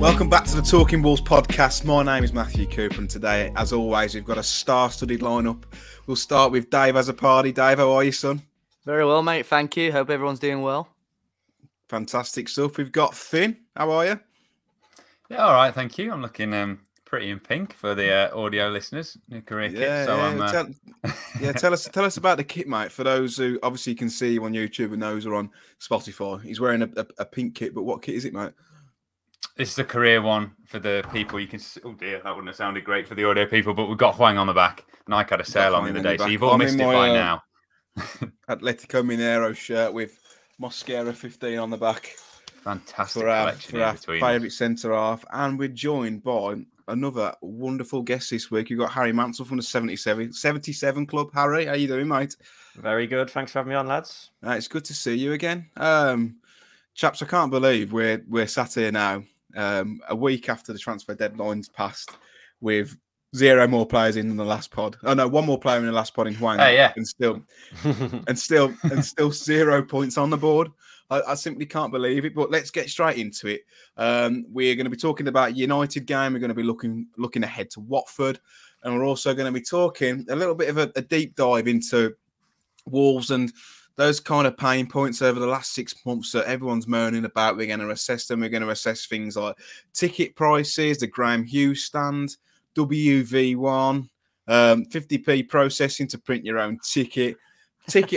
Welcome back to the Talking Wolves podcast. My name is Matthew Cooper, and today, as always, we've got a star-studded lineup. We'll start with Dave as a party. Dave, how are you, son? Very well, mate. Thank you. Hope everyone's doing well. Fantastic stuff. We've got Finn. How are you? Yeah, all right, thank you. I'm looking pretty in pink for the audio listeners. New career kit. So tell us about the kit, mate. For those who obviously can see you on YouTube and those who are on Spotify, he's wearing a pink kit. But what kit is it, mate? This is the career one for the people. You can see, oh dear, that wouldn't have sounded great for the audio people, but we've got Huang on the back. Nike had a sale on the other day, so you've all missed it by now. Atletico Mineiro shirt with Mosquera 15 on the back. Fantastic for our collection favourite centre half, and we're joined by another wonderful guest this week. You've got Harry Mansell from the 77 Club. Harry, how you doing, mate? Very good. Thanks for having me on, lads. It's good to see you again, chaps. I can't believe we're sat here now, a week after the transfer deadline's passed, with 0 more players in than the last pod. Oh no, 1 more player in the last pod in Huang. Yeah, and still 0 points on the board. I simply can't believe it. But let's get straight into it. We're going to be talking about United game. We're going to be looking ahead to Watford, and we're also going to be talking a little bit of a deep dive into Wolves and those kind of pain points over the last 6 months that everyone's moaning about. We're going to assess them. We're going to assess things like ticket prices, the Graham Hughes stand, WV1, 50p processing to print your own ticket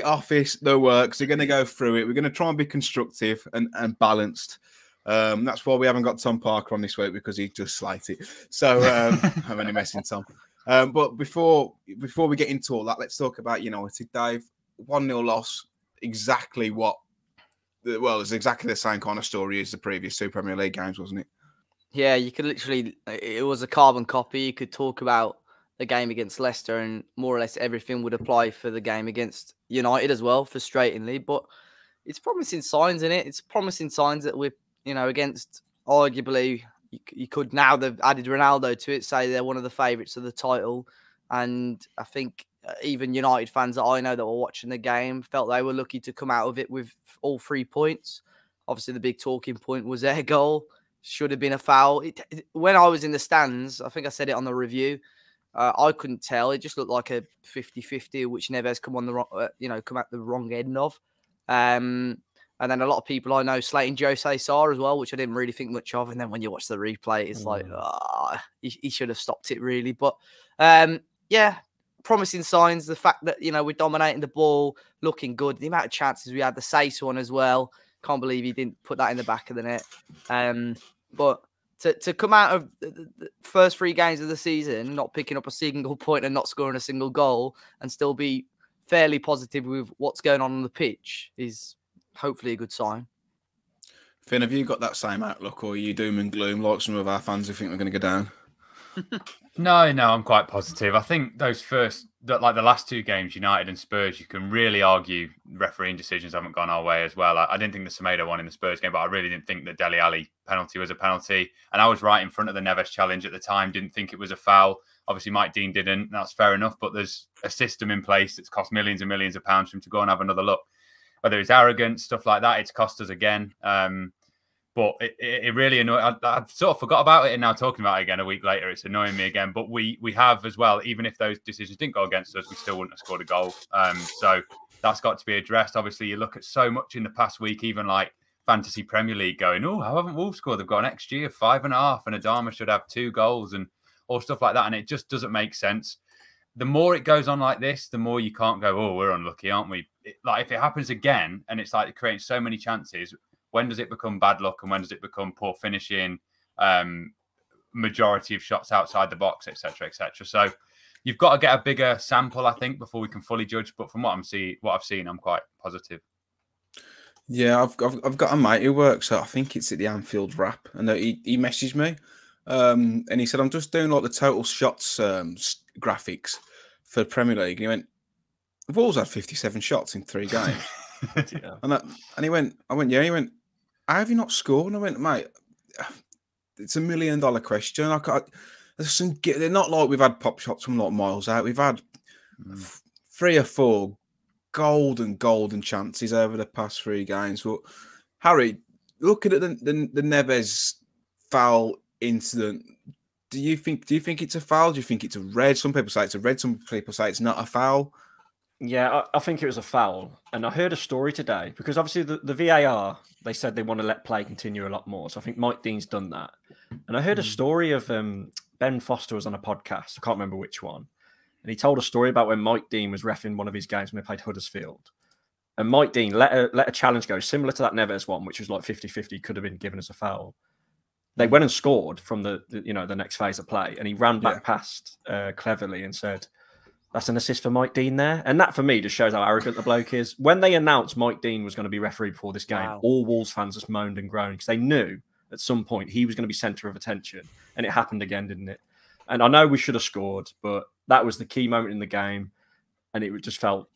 office, the works. We're going to go through it. We're going to try and be constructive and balanced. That's why we haven't got Tom Parker on this week, because he just slated. So I'm only messing Tom. But before we get into all that, let's talk about United, Dave. 1-0 loss. It's exactly the same kind of story as the previous 2 Premier League games, wasn't it? Yeah, you could literally, it was a carbon copy. You could talk about the game against Leicester and more or less everything would apply for the game against United as well, frustratingly. But it's promising signs in it. It's promising signs that we're, against arguably, you could, now they've added Ronaldo to it, say they're one of the favourites of the title. And I think even United fans that I know that were watching the game felt they were lucky to come out of it with all 3 points. Obviously, the big talking point was their goal. Should have been a foul. When I was in the stands, I think I said it on the review, I couldn't tell. It just looked like a 50-50, which Neves come on the wrong, come at the wrong end of. And then a lot of people I know slating Jose Sarr as well, which I didn't really think much of. And then when you watch the replay, it's like, he should have stopped it really. But yeah, promising signs. The fact that, we're dominating the ball, looking good. The amount of chances we had, the Sace one as well. Can't believe he didn't put that in the back of the net. But to come out of the first 3 games of the season, not picking up a single point and not scoring a single goal, and still be fairly positive with what's going on the pitch is hopefully a good sign. Finn, have you got that same outlook, or are you doom and gloom like some of our fans who think we're going to go down? No, I'm quite positive. I think the last 2 games, United and Spurs, you can really argue refereeing decisions haven't gone our way as well. I didn't think the Semedo one in the Spurs game, but I really didn't think the Dele Alli penalty was a penalty. And I was right in front of the Neves challenge at the time, didn't think it was a foul. Obviously, Mike Dean didn't. That's fair enough, but there's a system in place that's cost millions and millions of pounds for him to go and have another look. Whether it's arrogance, stuff like that, it's cost us again. But it really annoyed. I sort of forgot about it, and now talking about it again a week later, it's annoying me again. But we have as well, even if those decisions didn't go against us, we still wouldn't have scored a goal. So that's got to be addressed. Obviously, you look at so much in the past week, even like Fantasy Premier League going, oh, how haven't Wolves scored? They've got an XG of 5.5, and Adama should have 2 goals and all stuff like that. And it just doesn't make sense. The more it goes on like this, the more you can't go, oh, we're unlucky, aren't we? Like if it happens again, and it's like creating so many chances, when does it become bad luck and when does it become poor finishing, majority of shots outside the box, etc., etc.? So you've got to get a bigger sample, I think, before we can fully judge. But from what I've seen, I'm quite positive. Yeah, I've got a mate who works at, I think it's at the Anfield Wrap, and he messaged me, and he said, I'm just doing like the total shots graphics for the Premier League. And he went, Wolves had 57 shots in 3 games. Yeah. And he went, yeah. He went, how have you not scored? And I went, mate, it's $1 million question. They're not like we've had pop shots from like miles out. We've had 3 or 4 golden chances over the past 3 games. But Harry, looking at the Neves foul incident. Do you think it's a foul? Do you think it's a red? Some people say it's a red. Some people say it's not a foul. Yeah, I think it was a foul. And I heard a story today because obviously the VAR, they said they want to let play continue a lot more. So I think Mike Dean's done that. And I heard a story of Ben Foster was on a podcast. I can't remember which one. And he told a story about when Mike Dean was reffing one of his games when they played Huddersfield. And Mike Dean let a challenge go similar to that Neves one, which was like 50-50, could have been given as a foul. They went and scored from the next phase of play. And he ran back past cleverly and said, that's an assist for Mike Dean there. And that, for me, just shows how arrogant the bloke is. When they announced Mike Dean was going to be referee before this game, all Wolves fans just moaned and groaned because they knew at some point he was going to be centre of attention. And it happened again, didn't it? And I know we should have scored, but that was the key moment in the game. And it just felt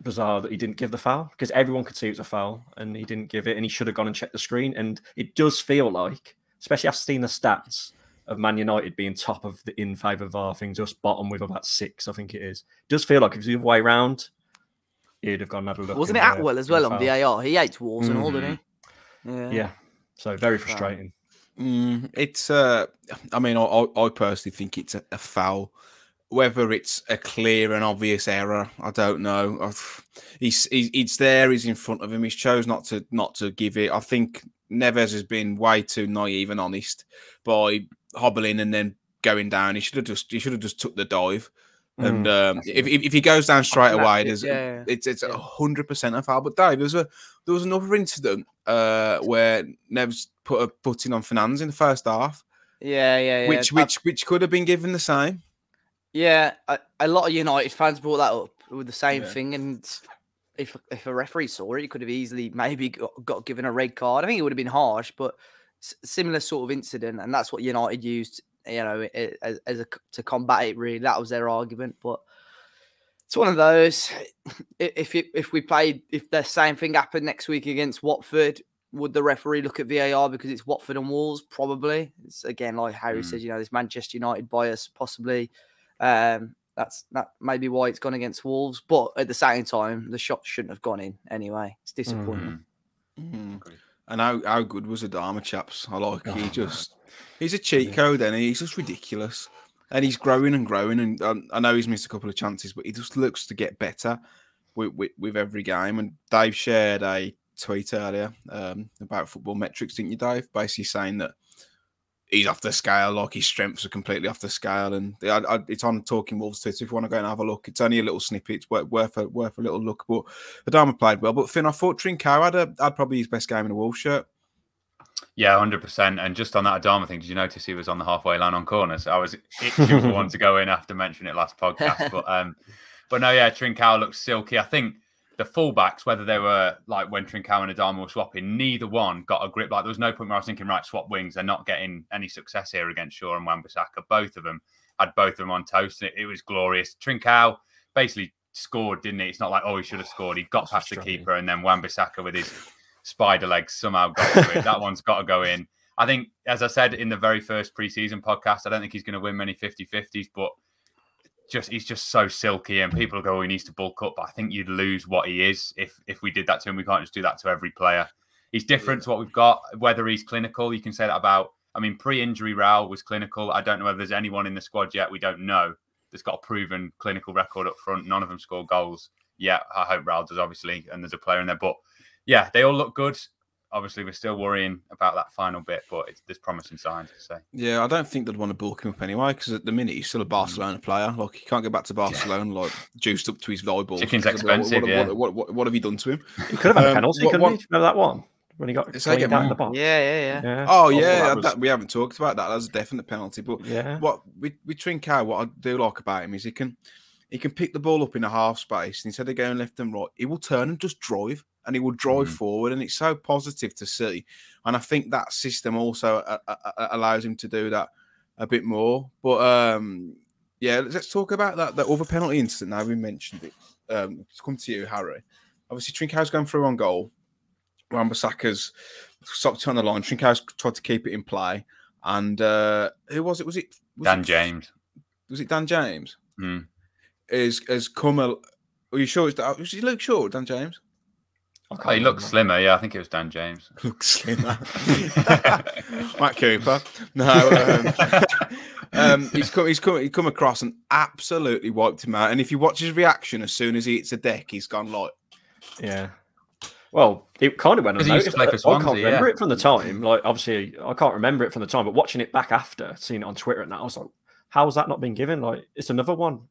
bizarre that he didn't give the foul because everyone could see it was a foul and he didn't give it and he should have gone and checked the screen. And it does feel like, especially after seeing the stats of Man United being top of the in favour of VAR thing, just bottom with about 6, I think it is. It does feel like if it was the other way round, he'd have gone and had a look. Wasn't it Atwell as well on VAR? He hates Wolves and all, didn't he? Yeah. So very frustrating. It's I mean, I personally think it's a foul. Whether it's a clear and obvious error, I don't know. He's there. He's in front of him. He's chose not to give it. I think Neves has been way too naive and honest by hobbling and then going down. He should have just took the dive. And if he goes down straight away, it's 100% a foul. But Dave, there was another incident where Neves put a footing on Fernandes in the first half. Which could have been given the same. Yeah, a lot of United fans brought that up with the same thing, and if a referee saw it, he could have easily maybe got given a red card. I think it would have been harsh, but similar sort of incident, and that's what United used, to combat it. Really, that was their argument. But it's one of those. If the same thing happened next week against Watford, would the referee look at VAR because it's Watford and Wolves? Probably. It's again like Harry says, this Manchester United bias, possibly. That's maybe why it's gone against Wolves, but at the same time, the shot shouldn't have gone in anyway. It's disappointing. And how good was Adama, chaps? I like he's a cheat code, and he's just ridiculous. And he's growing and growing, and I know he's missed a couple of chances, but he just looks to get better with every game. And Dave shared a tweet earlier about football metrics, didn't you, Dave? Basically saying that he's off the scale, like his strengths are completely off the scale, and it's on Talking Wolves Twitter if you want to go and have a look. It's only a little snippet, it's worth a little look. But Adama played well. But Finn, I thought Trincao had probably his best game in a Wolves shirt. Yeah, 100%. And just on that Adama thing, did you notice he was on the halfway line on corners? I was itching for one to go in after mentioning it last podcast. But no, yeah, Trincao looks silky. I think the fullbacks, whether they were like when Trincao and Adama were swapping, neither one got a grip. Like there was no point where I was thinking, right, swap wings. They're not getting any success here against Shaw and Wan-Bissaka. Both of them had both of them on toast. It was glorious. Trincao basically scored, didn't he? It's not like, he should have scored. He got past the keeper, and then Wan-Bissaka with his spider legs somehow got to it. That one's got to go in. I think, as I said in the very first preseason podcast, I don't think he's going to win many 50-50s, but he's just so silky, and people go, he needs to bulk up. But I think you'd lose what he is if we did that to him. We can't just do that to every player. He's different to what we've got. Whether he's clinical, you can say that about. I mean, pre-injury, Raul was clinical. I don't know whether there's anyone in the squad yet. We don't know that's got a proven clinical record up front. None of them score goals yet. I hope Raul does, obviously, and there's a player in there. But yeah, they all look good. Obviously, we're still worrying about that final bit, but there's promising signs to say. Yeah, I don't think they'd want to bulk him up anyway, because at the minute he's still a Barcelona player. Like, he can't get back to Barcelona, like juiced up to his eyeballs. Chicken's expensive. What have you done to him? He could have had a penalty, couldn't he? Remember that one when he got cleaned out in the box? Yeah. Oh yeah, we haven't talked about that. That's a definite penalty. But what with Trincao, what I do like about him is he can pick the ball up in a half space, and instead of going left and right, he will turn and just drive. And he will drive forward, and it's so positive to see. And I think that system also allows him to do that a bit more. But yeah, let's talk about that other penalty incident. Now we mentioned it. It's come to you, Harry. Obviously, Trincao's going through on goal. Wan-Bissaka's stopped on the line. Trincao's tried to keep it in play. And who was it? Was Dan James? Was it Dan James? Has come. Are you sure was it Luke Shaw, Dan James? Oh, he looks slimmer. Yeah, I think it was Dan James. Looks slimmer. Matt Cooper. No. He's come across and absolutely wiped him out. And if you watch his reaction as soon as he hits a deck, he's gone like, yeah. Well, it kind of went unnoticed. I can't remember it from the time. Like, obviously, I can't remember it from the time. But watching it back after, seeing it on Twitter and that, I was like, how has that not been given? Like, it's another one.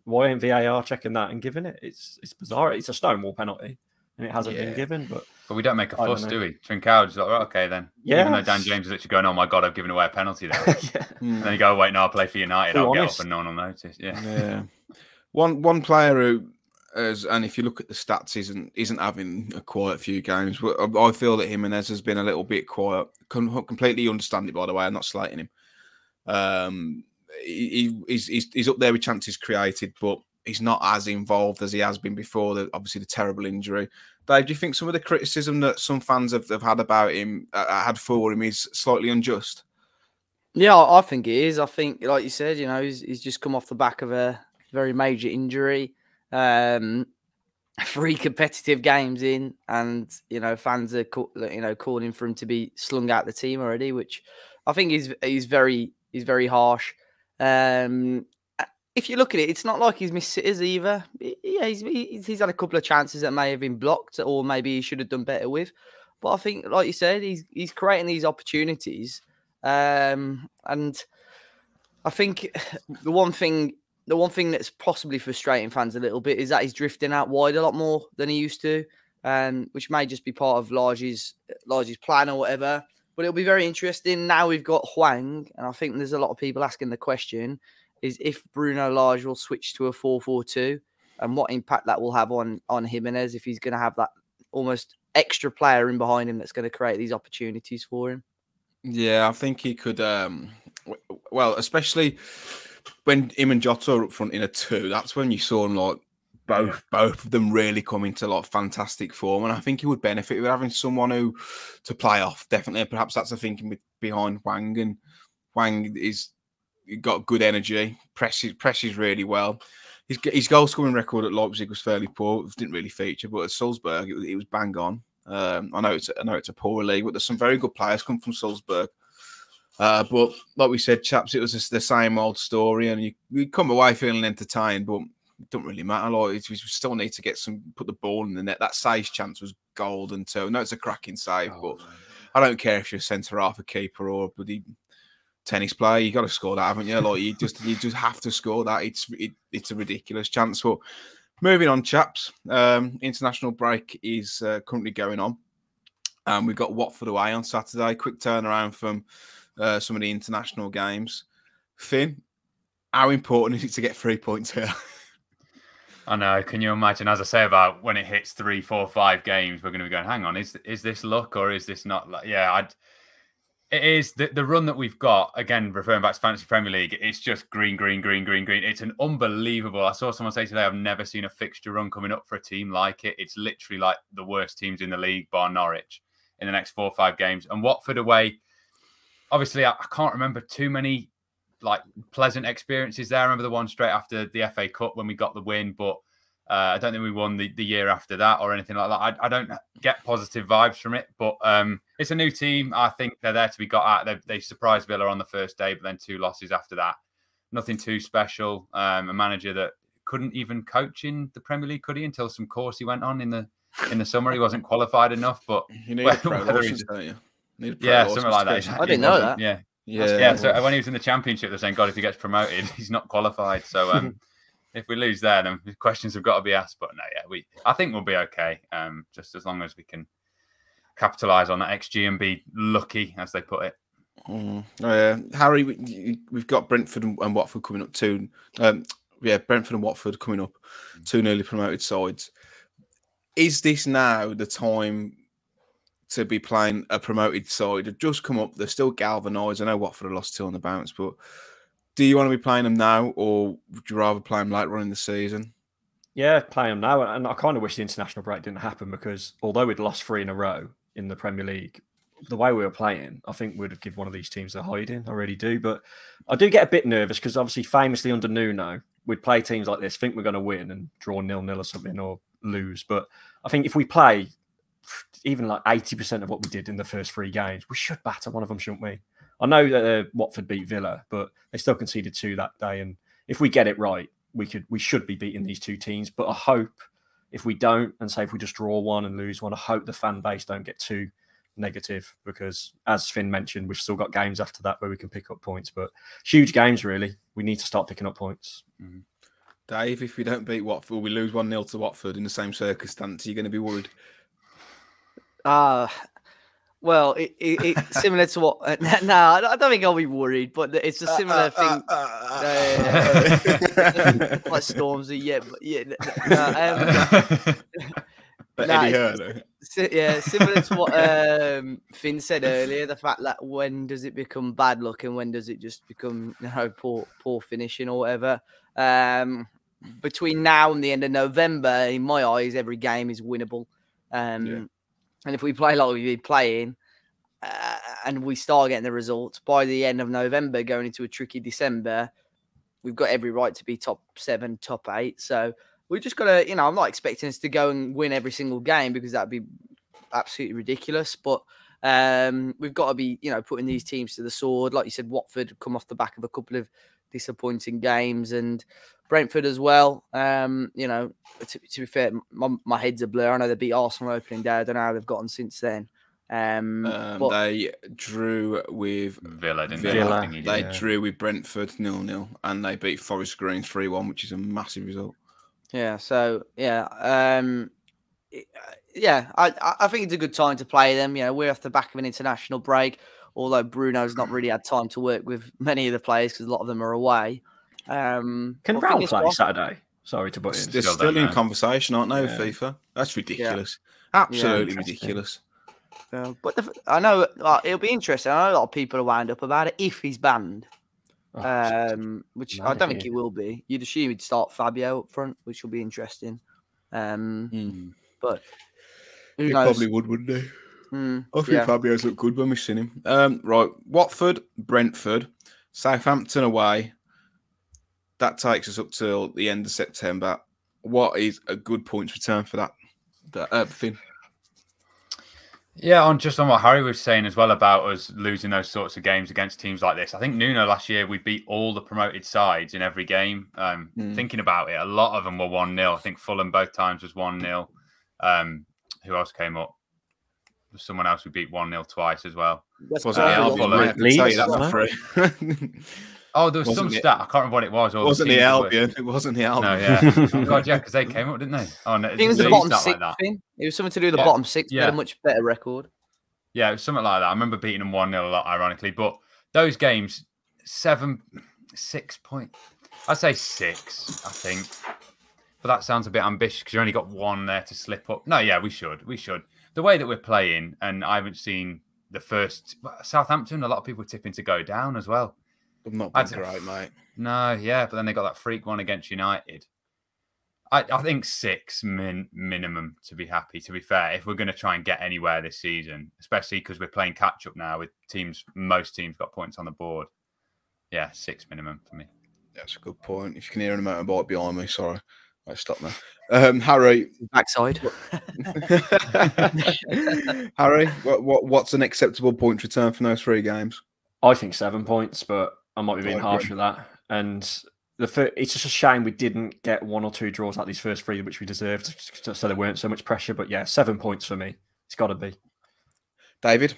Why ain't VAR checking that and giving it? It's bizarre. It's a Stonewall penalty, and it hasn't been given. But we don't make a fuss, do we? Trincao like, right, okay then. Yeah. Even though Dan James is literally going, oh my god, I've given away a penalty there. And then you go, wait, no, I'll play for United. I'll get up and no one will notice. Yeah. One player who, and if you look at the stats, isn't having a quiet few games. I feel that Jimenez has been a little bit quiet. Completely understand it, by the way. I'm not slating him. He's up there with chances created, but he's not as involved as he has been before. Obviously, the terrible injury. Dave, do you think some of the criticism that some fans have had about him, had for him, is slightly unjust? Yeah, I think it is. I think, like you said, he's just come off the back of a very major injury. 3 competitive games in, and fans are calling for him to be slung out the team already, which I think is very harsh. If you look at it, it's not like he's missed sitters either. Yeah, he's had a couple of chances that may have been blocked, or maybe he should have done better with. But I think, like you said, he's creating these opportunities, and I think the one thing that's possibly frustrating fans a little bit is that he's drifting out wide a lot more than he used to, which may just be part of Lage's plan or whatever. But it'll be very interesting. Now we've got Hwang, and I think there's a lot of people asking the question, is if Bruno Lage will switch to a 4-4-2 and what impact that will have on Jimenez, if he's going to have that almost extra player in behind him that's going to create these opportunities for him. Yeah, I think he could, well, especially when him and Jota are up front in a 2, that's when you saw him like both of them really come into like fantastic form, and I think he would benefit with having someone who to play off. Definitely, perhaps that's the thinking behind Hwang, and Hwang got good energy, presses really well. His goal scoring record at Leipzig was fairly poor; it didn't really feature, but at Salzburg it was bang on. I know it's a poor league, but there's some very good players come from Salzburg. But like we said, chaps, it was just the same old story, and you come away feeling entertained, but it don't really matter. Like, we still need to put the ball in the net. That save chance was golden too. No, it's a cracking save, but I don't care if you're a centre half, a keeper, or a bloody tennis player. You got to score that, haven't you? Like, you just have to score that. It's a ridiculous chance. But moving on, chaps. International break is currently going on, and we've got Watford away on Saturday. Quick turnaround from some of the international games. Finn, how important is it to get 3 points here? I know. Can you imagine, as I say, about when it hits 3, 4, 5 games, we're going to be going, hang on, is this luck or is this not? Yeah, it is. The run that we've got, again, referring back to Fantasy Premier League, it's just green. It's an unbelievable. I saw someone say today, I've never seen a fixture run coming up for a team like it. It's literally like the worst teams in the league, bar Norwich, in the next 4 or 5 games. And Watford away, obviously, I can't remember too many like pleasant experiences there. I remember the one straight after the FA Cup when we got the win, but I don't think we won the year after that or anything like that. I don't get positive vibes from it, but it's a new team. I think they're there to be got at. They surprised Villa on the first day, but then 2 losses after that. Nothing too special. A manager that couldn't even coach in the Premier League, could he? Until some course he went on in the summer. He wasn't qualified enough, but you need a pro license, don't you? Something like that. I didn't know that. Yeah. So when he was in the Championship, they're saying, God, if he gets promoted, he's not qualified. So if we lose there, then questions have got to be asked. But no, I think we'll be okay. Just as long as we can capitalise on that XG and be lucky, as they put it. Harry, we've got Brentford and Watford coming up too. Brentford and Watford coming up, 2 newly promoted sides. Is this now the time to be playing a promoted side? They've just come up, they're still galvanised. I know Watford have lost 2 on the bounce, but do you want to be playing them now, or would you rather play them later on in the season? Yeah, play them now. And I kind of wish the international break didn't happen, because although we'd lost 3 in a row in the Premier League, the way we were playing, I think we'd have given one of these teams a hiding. I really do. But I do get a bit nervous because obviously famously under Nuno, we'd play teams like this, think we're going to win and draw 0-0 or something or lose. But I think if we play even like 80% of what we did in the first 3 games, we should batter one of them, shouldn't we? I know that Watford beat Villa, but they still conceded 2 that day. And if we get it right, we should be beating these 2 teams. But I hope if we don't, and say if we just draw one and lose one, I hope the fan base don't get too negative, because as Finn mentioned, we've still got games after that where we can pick up points. But huge games, really. We need to start picking up points. Dave, if we don't beat Watford, we lose 1-0 to Watford in the same circumstance, you're going to be worried? Well, it's similar to what... no, I don't think I'll be worried, but it's a similar thing. Like Stormzy, yeah. But yeah, But nah, Eddie Hearn. yeah, similar to what Finn said earlier, the fact that when does it become bad luck and when does it just become poor finishing or whatever. Between now and the end of November, in my eyes, every game is winnable. And if we play like we've been playing and we start getting the results by the end of November, going into a tricky December, we've got every right to be top 7, top 8. So we just got to, I'm not expecting us to go and win every single game because that'd be absolutely ridiculous. But we've got to be, putting these teams to the sword. Like you said, Watford come off the back of a couple of disappointing games, and Brentford as well. To be fair, my head's a blur. I know they beat Arsenal opening day. I don't know how they've gotten since then. But they drew with Villa, didn't Villa. they? They drew with Brentford 0-0, and they beat Forest Green 3-1, which is a massive result. Yeah. So I think it's a good time to play them. We're off the back of an international break, although Bruno's not really had time to work with many of the players because a lot of them are away. Can Raul play Saturday? Sorry to butt in. They're still in conversation, aren't they, with FIFA? That's ridiculous. Yeah. Absolutely ridiculous. But I know it'll be interesting. I know a lot of people are wound up about it if he's banned, which I don't think he will be. You'd assume he'd start Fabio up front, which will be interesting. But who knows? Probably would, wouldn't he? I think Fabio's looked good when we've seen him. Right, Watford, Brentford, Southampton away. That takes us up till the end of September. What is a good points return for that Finn? Yeah, on what Harry was saying as well about us losing those sorts of games against teams like this. I think Nuno last year, we beat all the promoted sides in every game. Thinking about it, a lot of them were 1-0. I think Fulham both times was 1-0. Who else came up? There's someone else we beat 1-0 twice as well. Oh, there was some stat. I can't remember what it was. It wasn't the Albion. It wasn't the Albion. No, yeah. Oh, God, yeah, because they came up, didn't they? Oh, no. It was the bottom 6 thing. It was something to do with the bottom 6. They had a much better record. Yeah, it was something like that. I remember beating them 1-0 a lot, ironically. But those games, 6 points. I'd say 6, I think. But that sounds a bit ambitious because you only got 1 there to slip up. No, yeah, we should. The way that we're playing, and I haven't seen the first Southampton, a lot of people tipping to go down as well. I've not been great, mate. No, yeah, but then they got that freak one against United. I think 6 minimum to be happy, to be fair, if we're going to try and get anywhere this season, especially because we're playing catch-up now with most teams got points on the board. Yeah, 6 minimum for me. That's a good point. If you can hear a motorbike behind me, sorry. I stop now. Harry. Backside. Harry, what's an acceptable point return from those 3 games? I think 7 points, but I might be being harsh with that. And it's just a shame we didn't get 1 or 2 draws like these first 3, which we deserved, so there weren't so much pressure. But yeah, 7 points for me. It's got to be. David?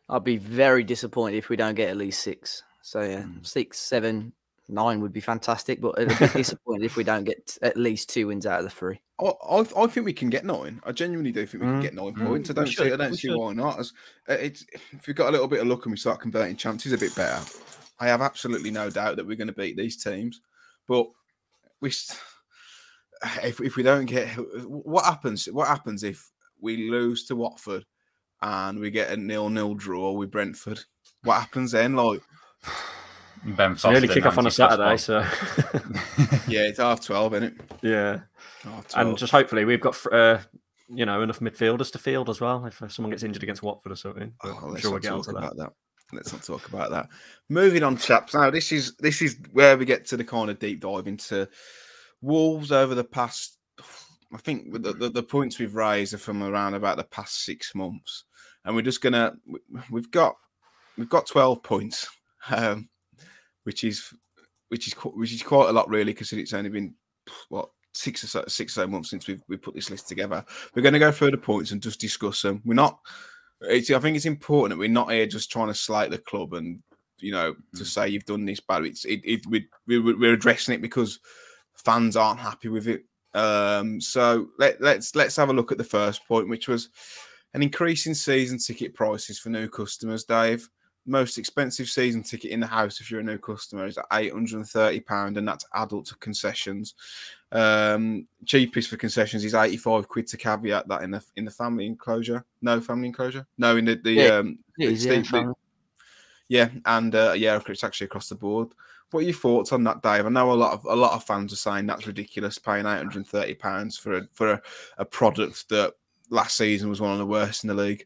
I'd be very disappointed if we don't get at least 6. So yeah, 6, 7, 9 would be fantastic, but it'd be disappointed if we don't get at least 2 wins out of the 3. I think we can get 9. I genuinely do think we can get 9 points. I don't see why not. If we've got a little bit of luck and we start converting chances a bit better, I have absolutely no doubt that we're going to beat these teams. But if we don't get, what happens? What happens if we lose to Watford and we get a 0-0 draw with Brentford? What happens then? Like. Ben Fosun early kick off on a Saturday, so yeah, it's 12:30, isn't it? Yeah, and just hopefully we've got enough midfielders to field as well if someone gets injured against Watford or something. I'm sure we'll get onto that. Let's not talk about that. Moving on, chaps. Now this is where we get to the kind of deep dive into Wolves over the past I think the points we've raised are from around about the past 6 months, and we're just gonna we've got 12 points, which is quite a lot really, because it's only been what 6 or so months since we put this list together. We're going to go through the points and just discuss them. We're not. I think it's important that we're not here just trying to slate the club and to say you've done this bad. We're addressing it because fans aren't happy with it. So let's have a look at the first point, which was an increase in season ticket prices for new customers. Dave, most expensive season ticket in the house if you're a new customer is at £830, and that's adult concessions. Cheapest for concessions is £85 to caveat that in the family enclosure. No family enclosure. No, in the it's actually across the board. What are your thoughts on that, Dave? I know a lot of fans are saying that's ridiculous, paying £830 for a product that last season was one of the worst in the league.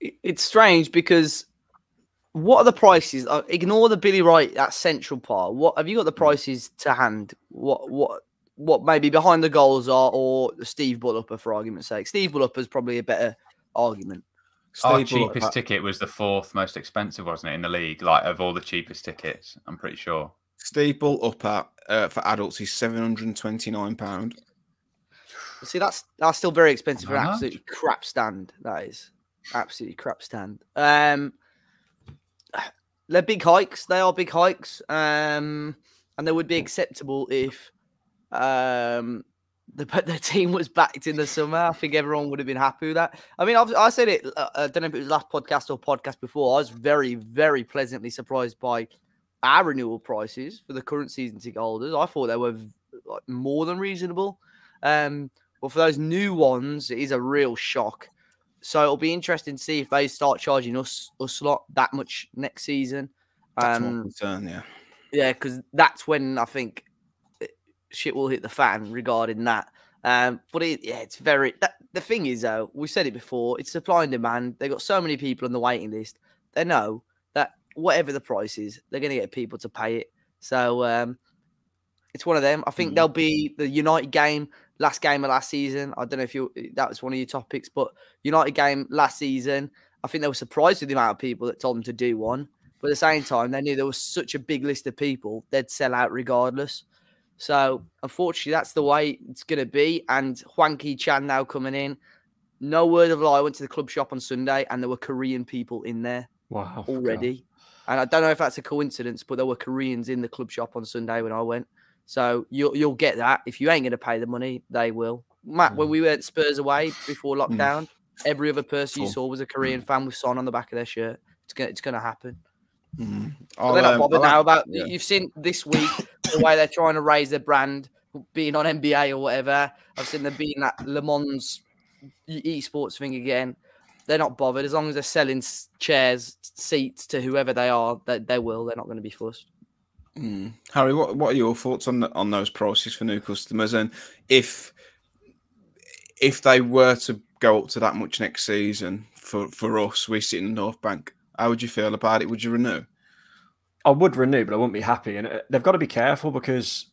It's strange because what are the prices? Ignore the Billy Wright, that central part. What have you got the prices to hand? What maybe behind the goals are, or Steve Bullupper, for argument's sake? Steve Bullupper is probably a better argument. Our cheapest ticket was the 4th most expensive, wasn't it, in the league? Like, of all the cheapest tickets, I'm pretty sure. Steve Bullupper for adults is £729. See, that's still very expensive for an absolutely crap stand. That is absolutely crap stand. They're big hikes. They are big hikes. And they would be acceptable if the team was backed in the summer. I think everyone would have been happy with that. I mean, I said it, I don't know if it was last podcast or podcast before. I was very, very pleasantly surprised by our renewal prices for the current season ticket holders. I thought they were more than reasonable. But for those new ones, it is a real shock. So it'll be interesting to see if they start charging us lot that much next season. That's my concern, yeah. Yeah, because that's when I think shit will hit the fan regarding that. But it's very. The thing is, though, we said it before. It's supply and demand. They've got so many people on the waiting list. They know that whatever the price is, they're going to get people to pay it. So it's one of them. I think there'll be the United game. Last game of last season. I don't know if that was one of your topics, but United game last season, I think they were surprised with the amount of people that told them to do one. But at the same time, they knew there was such a big list of people, they'd sell out regardless. So, unfortunately, that's the way it's going to be. And Hwanki Chan now coming in. No word of lie. I went to the club shop on Sunday and there were Korean people in there already. God. And I don't know if that's a coincidence, but there were Koreans in the club shop on Sunday when I went. So you'll get that. If you ain't going to pay the money, they will. Matt, when we went Spurs away before lockdown, every other person you saw was a Korean fan with Son on the back of their shirt. It's going to happen. They're not bothered now about. Yeah. You've seen this week the way they're trying to raise their brand, being on NBA or whatever. I've seen them being that Le Mans esports thing again. They're not bothered as long as they're selling chairs, seats to whoever they are. They will. They're not going to be fussed. Harry, what are your thoughts on those prices for new customers, and if they were to go up to that much next season for us, we sit in the North Bank, how would you feel about it? Would you renew? I would renew, but I wouldn't be happy, and they've got to be careful because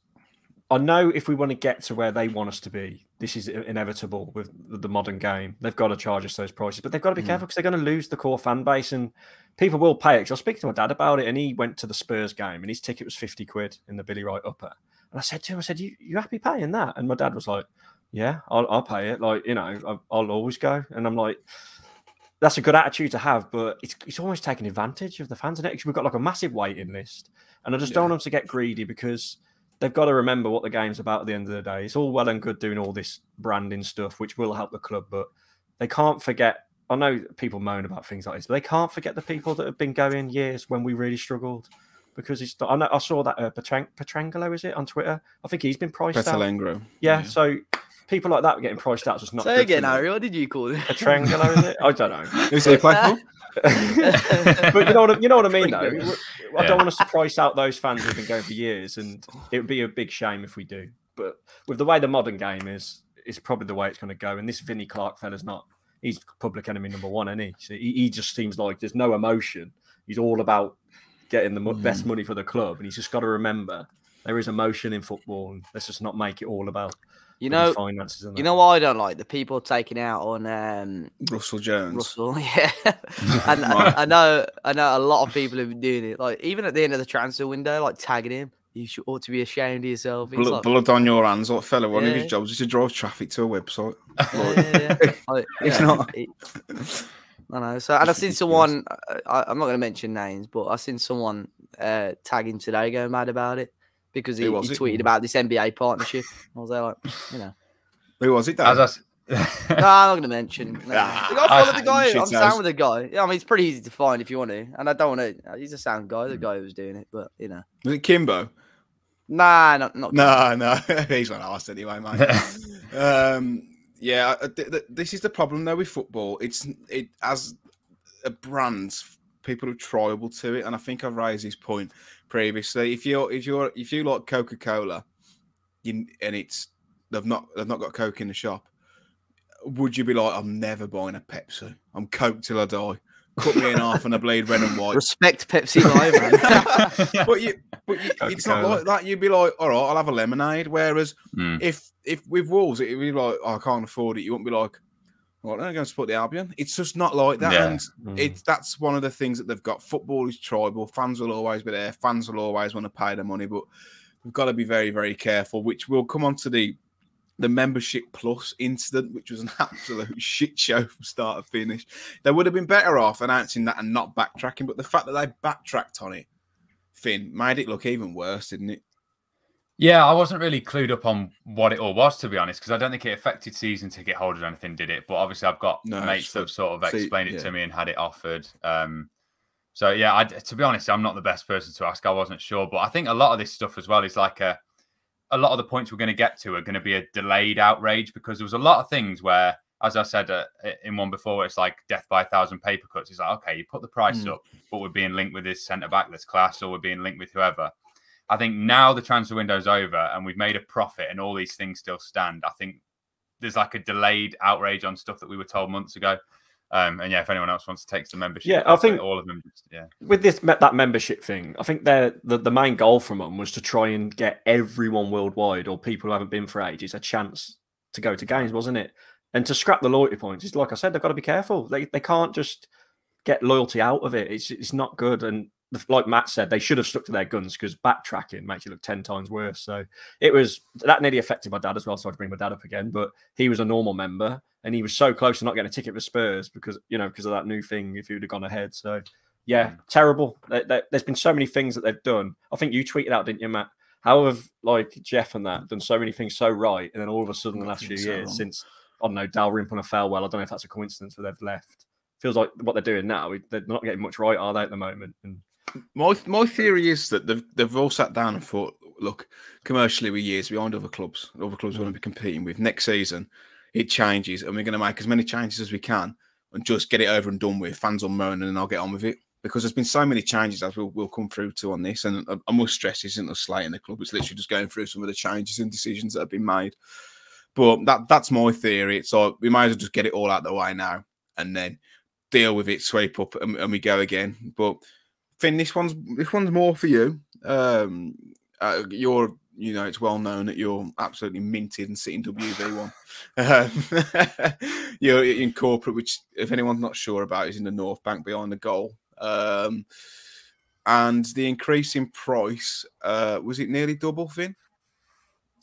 I know if we want to get to where they want us to be, this is inevitable with the modern game. They've got to charge us those prices, but they've got to be careful because they're going to lose the core fan base and people will pay it. Because I was speaking to my dad about it and he went to the Spurs game and his ticket was £50 in the Billy Wright Upper. And I said to him, you happy paying that? And my dad was like, yeah, I'll pay it. Like, I'll always go. And I'm like, that's a good attitude to have, but it's almost taking advantage of the fans. And we've got like a massive waiting list. And I just don't want them to get greedy because they've got to remember what the game's about at the end of the day. It's all well and good doing all this branding stuff, which will help the club, but they can't forget. I know people moan about things like this, but they can't forget the people that have been going years when we really struggled. Because I saw that Petrangelo, is it, on Twitter? I think he's been priced out. Yeah, so people like that were getting priced out. Just not. Say again, Harry. What did you call it? Petrangelo, is it? I don't know. Who's he play for? But you know what I mean, though. I don't want us to price out those fans who've been going for years, and it would be a big shame if we do. But with the way the modern game is, it's probably the way it's going to go. And this Vinnie Clark fella's not. He's public enemy number one, isn't he? So he just seems like there's no emotion. He's all about getting the best money for the club, and he's just got to remember There is emotion in football, and let's just not make it all about finances. And you know what I don't like? The people taking out on Russell Jones. Russell, yeah. And I know a lot of people have been doing it. Like even at the end of the transfer window, like tagging him. You ought to be ashamed of yourself. Blood on your hands, like fella. One of his jobs is to drive traffic to a website. It's not. I know. So, and I've seen someone. I'm not going to mention names, but I've seen someone tag him today, going mad about it because he tweeted about this NBA partnership. I was there like, who was it? No, I'm not going to mention. I follow the guy. I'm sound with the guy. Yeah, I mean, it's pretty easy to find if you want to, and I don't want to. He's a sound guy. The guy who was doing it, but was it Kimbo? Nah, not. No, he's not asked anyway, mate. Yeah, this is the problem though with football. It as a brand, people are tribal to it, and I think I've raised this point previously. If you like Coca-Cola, and they've not got Coke in the shop, would you be like, I'm never buying a Pepsi? I'm Coke till I die. Cut me in half and I bleed red and white. Respect Pepsi Live, man. but it's not like that. You'd be like, all right, I'll have a lemonade. Whereas if with Wolves, it'd be like, I can't afford it. You wouldn't be like, well, I'm going to support the Albion. It's just not like that. Yeah. And that's one of the things that they've got. Football is tribal. Fans will always be there. Fans will always want to pay the money. But we've got to be very, very careful, which will come on to the membership plus incident, which was an absolute shit show from start to finish. They would have been better off announcing that and not backtracking, but the fact that they backtracked on it, Finn, made it look even worse, didn't it? Yeah, I wasn't really clued up on what it all was, to be honest, because I don't think it affected season ticket holders or anything, did it? But obviously I've got mates that have sort of explained it to me and had it offered. So yeah, to be honest, I'm not the best person to ask. I wasn't sure, but I think a lot of this stuff as well is like a lot of the points we're going to get to are going to be a delayed outrage, because there was a lot of things where, as I said in one before, where it's like death by 1,000 paper cuts. It's like, okay, you put the price up, but we're being linked with this centre-back that's class, or we're being linked with whoever. I think now the transfer window's over and we've made a profit and all these things still stand. I think there's like a delayed outrage on stuff that we were told months ago. And yeah, if anyone else wants to take some membership, I think all of them. With that membership thing, I think the main goal from them was to try and get everyone worldwide, or people who haven't been for ages, a chance to go to games, wasn't it? And to scrap the loyalty points, it's like I said, they've got to be careful. They can't just get loyalty out of it. It's not good. And like Matt said, they should have stuck to their guns, because backtracking makes you look 10 times worse. So that nearly affected my dad as well. So I'd bring my dad up again, but he was a normal member and he was so close to not getting a ticket for Spurs because of that new thing, if he would have gone ahead. So yeah, terrible. There's been so many things that they've done. I think you tweeted out, didn't you, Matt? How have like Jeff and that done so many things so right, and then all of a sudden the last few years since, I don't know, Dalrymple fell well, I don't know if that's a coincidence, but they've left. Feels like what they're doing now, they're not getting much right, are they, at the moment? And my theory is that they've all sat down and thought, look, commercially we're years behind other clubs. Other clubs we want to be competing with. Next season, it changes, and we're going to make as many changes as we can and just get it over and done with. Fans will moan, and then I'll get on with it. Because there's been so many changes, as we'll come through to on this, and I must stress, this isn't a slate in the club. It's literally just going through some of the changes and decisions that have been made. But that's my theory. It's like we might as well just get it all out the way now, and then deal with it, sweep up, and we go again. But Finn, this one's more for you. It's well known that you're absolutely minted and sitting WV1. You're in corporate, which, if anyone's not sure about, is in the North Bank behind the goal. And the increase in price, was it nearly double, Finn?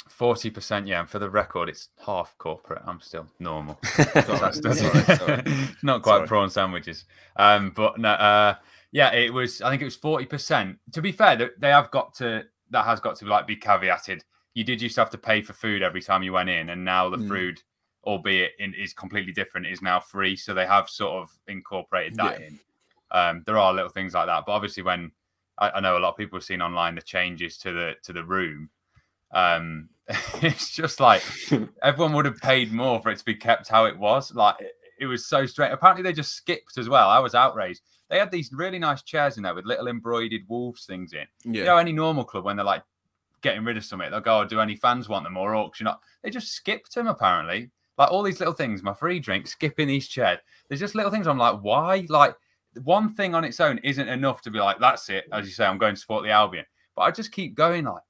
40%, yeah. And for the record, it's half corporate. I'm still normal. Sorry. Not quite prawn sandwiches. But no, yeah, it was. I think it was 40%. To be fair, that has got to like be caveated. You did used to have to pay for food every time you went in, and now the food, albeit is completely different, is now free. So they have sort of incorporated that in. There are little things like that, but obviously, when I know a lot of people have seen online the changes to the room, it's just like everyone would have paid more for it to be kept how it was. Like it was so straight. Apparently, they just skipped as well. I was outraged. They had these really nice chairs in there with little embroidered Wolves things in. Yeah. You know, any normal club, when they're like getting rid of something, they'll go, oh, do any fans want them, or auction up? They just skipped them, apparently. Like all these little things, my free drink, skipping these chairs. There's just little things. I'm like, why? Like one thing on its own isn't enough to be like, that's it. As you say, I'm going to support the Albion. But I just keep going like,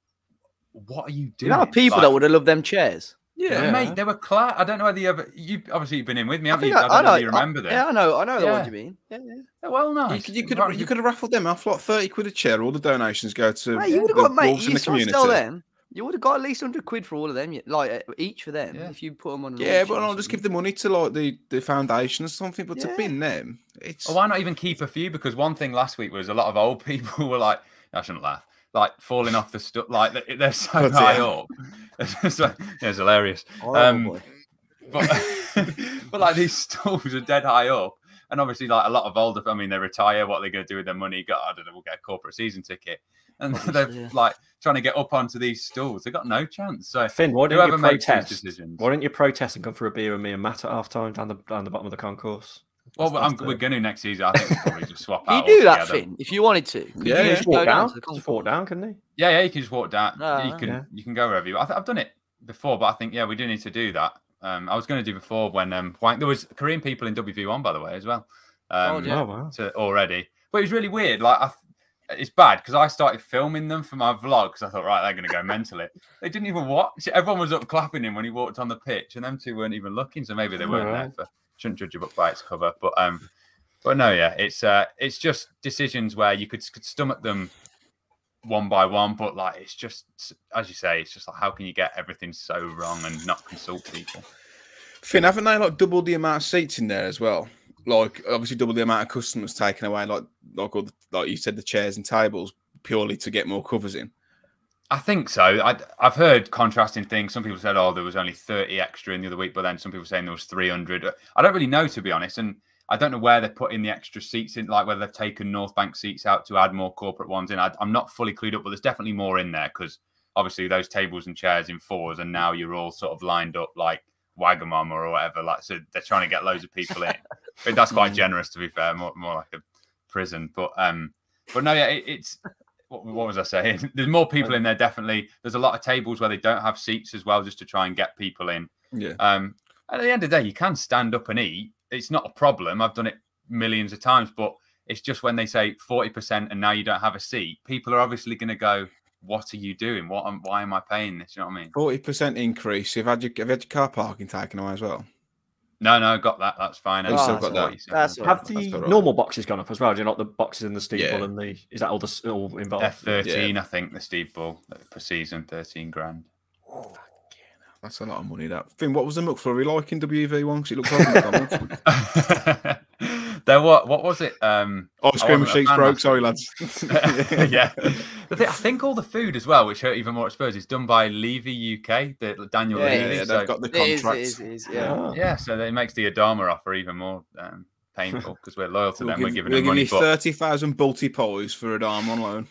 what are you doing? You know, people that would have loved them chairs. Yeah, mate, they were class. I don't know whether you obviously you've been in with me, haven't you? I don't know whether you remember them. Yeah, I know the ones you mean. Yeah. They're well nice. You could have raffled them off, like 30 quid a chair. All the donations go to Mate, you would have got, mate, wolves in you the community. sell them. You would have got at least 100 quid for all of them, like each for them, if you put them on. Yeah, but I'll just give the money to like the foundation or something. But to bin them, it's. Why not even keep a few? Because one thing last week was a lot of old people were like, I shouldn't laugh, like falling off the stuff, like they're so high up. So, it's hilarious. But like these stools are dead high up, and obviously like a lot of older. I mean, they retire. What are they going to do with their money? I don't know. We'll get a corporate season ticket. And they're like trying to get up onto these stools. They've got no chance. So Finn, why don't you protest? Decisions? Why don't you protest and come for a beer with me and Matt at half time down the bottom of the concourse? Well, we're going to next season. I think we'll probably just swap out. You do that, Finn, if you wanted to. You just walk down. Just walk down, couldn't you? Yeah, you can just walk down. You can go wherever you. I've done it before, but I think we do need to do that. I was going to do before when there was Korean people in WV1, by the way, as well. Already, but it was really weird. Like it's bad because I started filming them for my vlog because I thought, right, they're going to go mental. They didn't even watch. Everyone was up clapping him when he walked on the pitch, and them two weren't even looking. So maybe they weren't there for. Shouldn't judge a book by its cover, but no, it's just decisions where you could stomach them one by one, but like it's just as you say, it's just like how can you get everything so wrong and not consult people? Finn, haven't they like doubled the amount of seats in there as well? Like obviously double the amount of customers taken away, like you said, the chairs and tables purely to get more covers in. I think so. I've heard contrasting things. Some people said, "Oh, there was only 30 extra in the other week," but then some people saying there was 300. I don't really know, to be honest, and I don't know where they're putting the extra seats in, like whether they've taken North Bank seats out to add more corporate ones in. I'm not fully clued up, but there's definitely more in there because obviously those tables and chairs in fours, and now you're all sort of lined up like Wagamama or whatever. Like, so they're trying to get loads of people in. But that's quite generous, to be fair, more like a prison. But no, it's what was I saying? There's more people in there, definitely. There's a lot of tables where they don't have seats as well, just to try and get people in. Yeah. At the end of the day, you can stand up and eat. It's not a problem. I've done it millions of times, but it's just when they say 40% and now you don't have a seat, people are obviously going to go, "What are you doing? Why am I paying this?" You know what I mean? 40% increase. Have you had your car parking taken away as well? No, got that. That's fine. I've still got that. Have the normal boxes gone up as well? Do you know, like the boxes in the Steve Bull and is that all involved? They're 13, I think, the Steve Bull per season, 13 grand. Oh, that's a lot of money. That Finn, what was the McFlurry like in WV1? Because it looked like McDonald's. What was it? Ice cream machines broke. Sorry, lads. Yeah. I think all the food as well, which hurt even more at Spurs, is done by Levy UK, Daniel Levy. Yeah, they've got the contracts. Yeah, so it makes the Adama offer even more painful because we're loyal to them. We're giving them money. We'll give you 30,000 Balti pies for Adama on loan.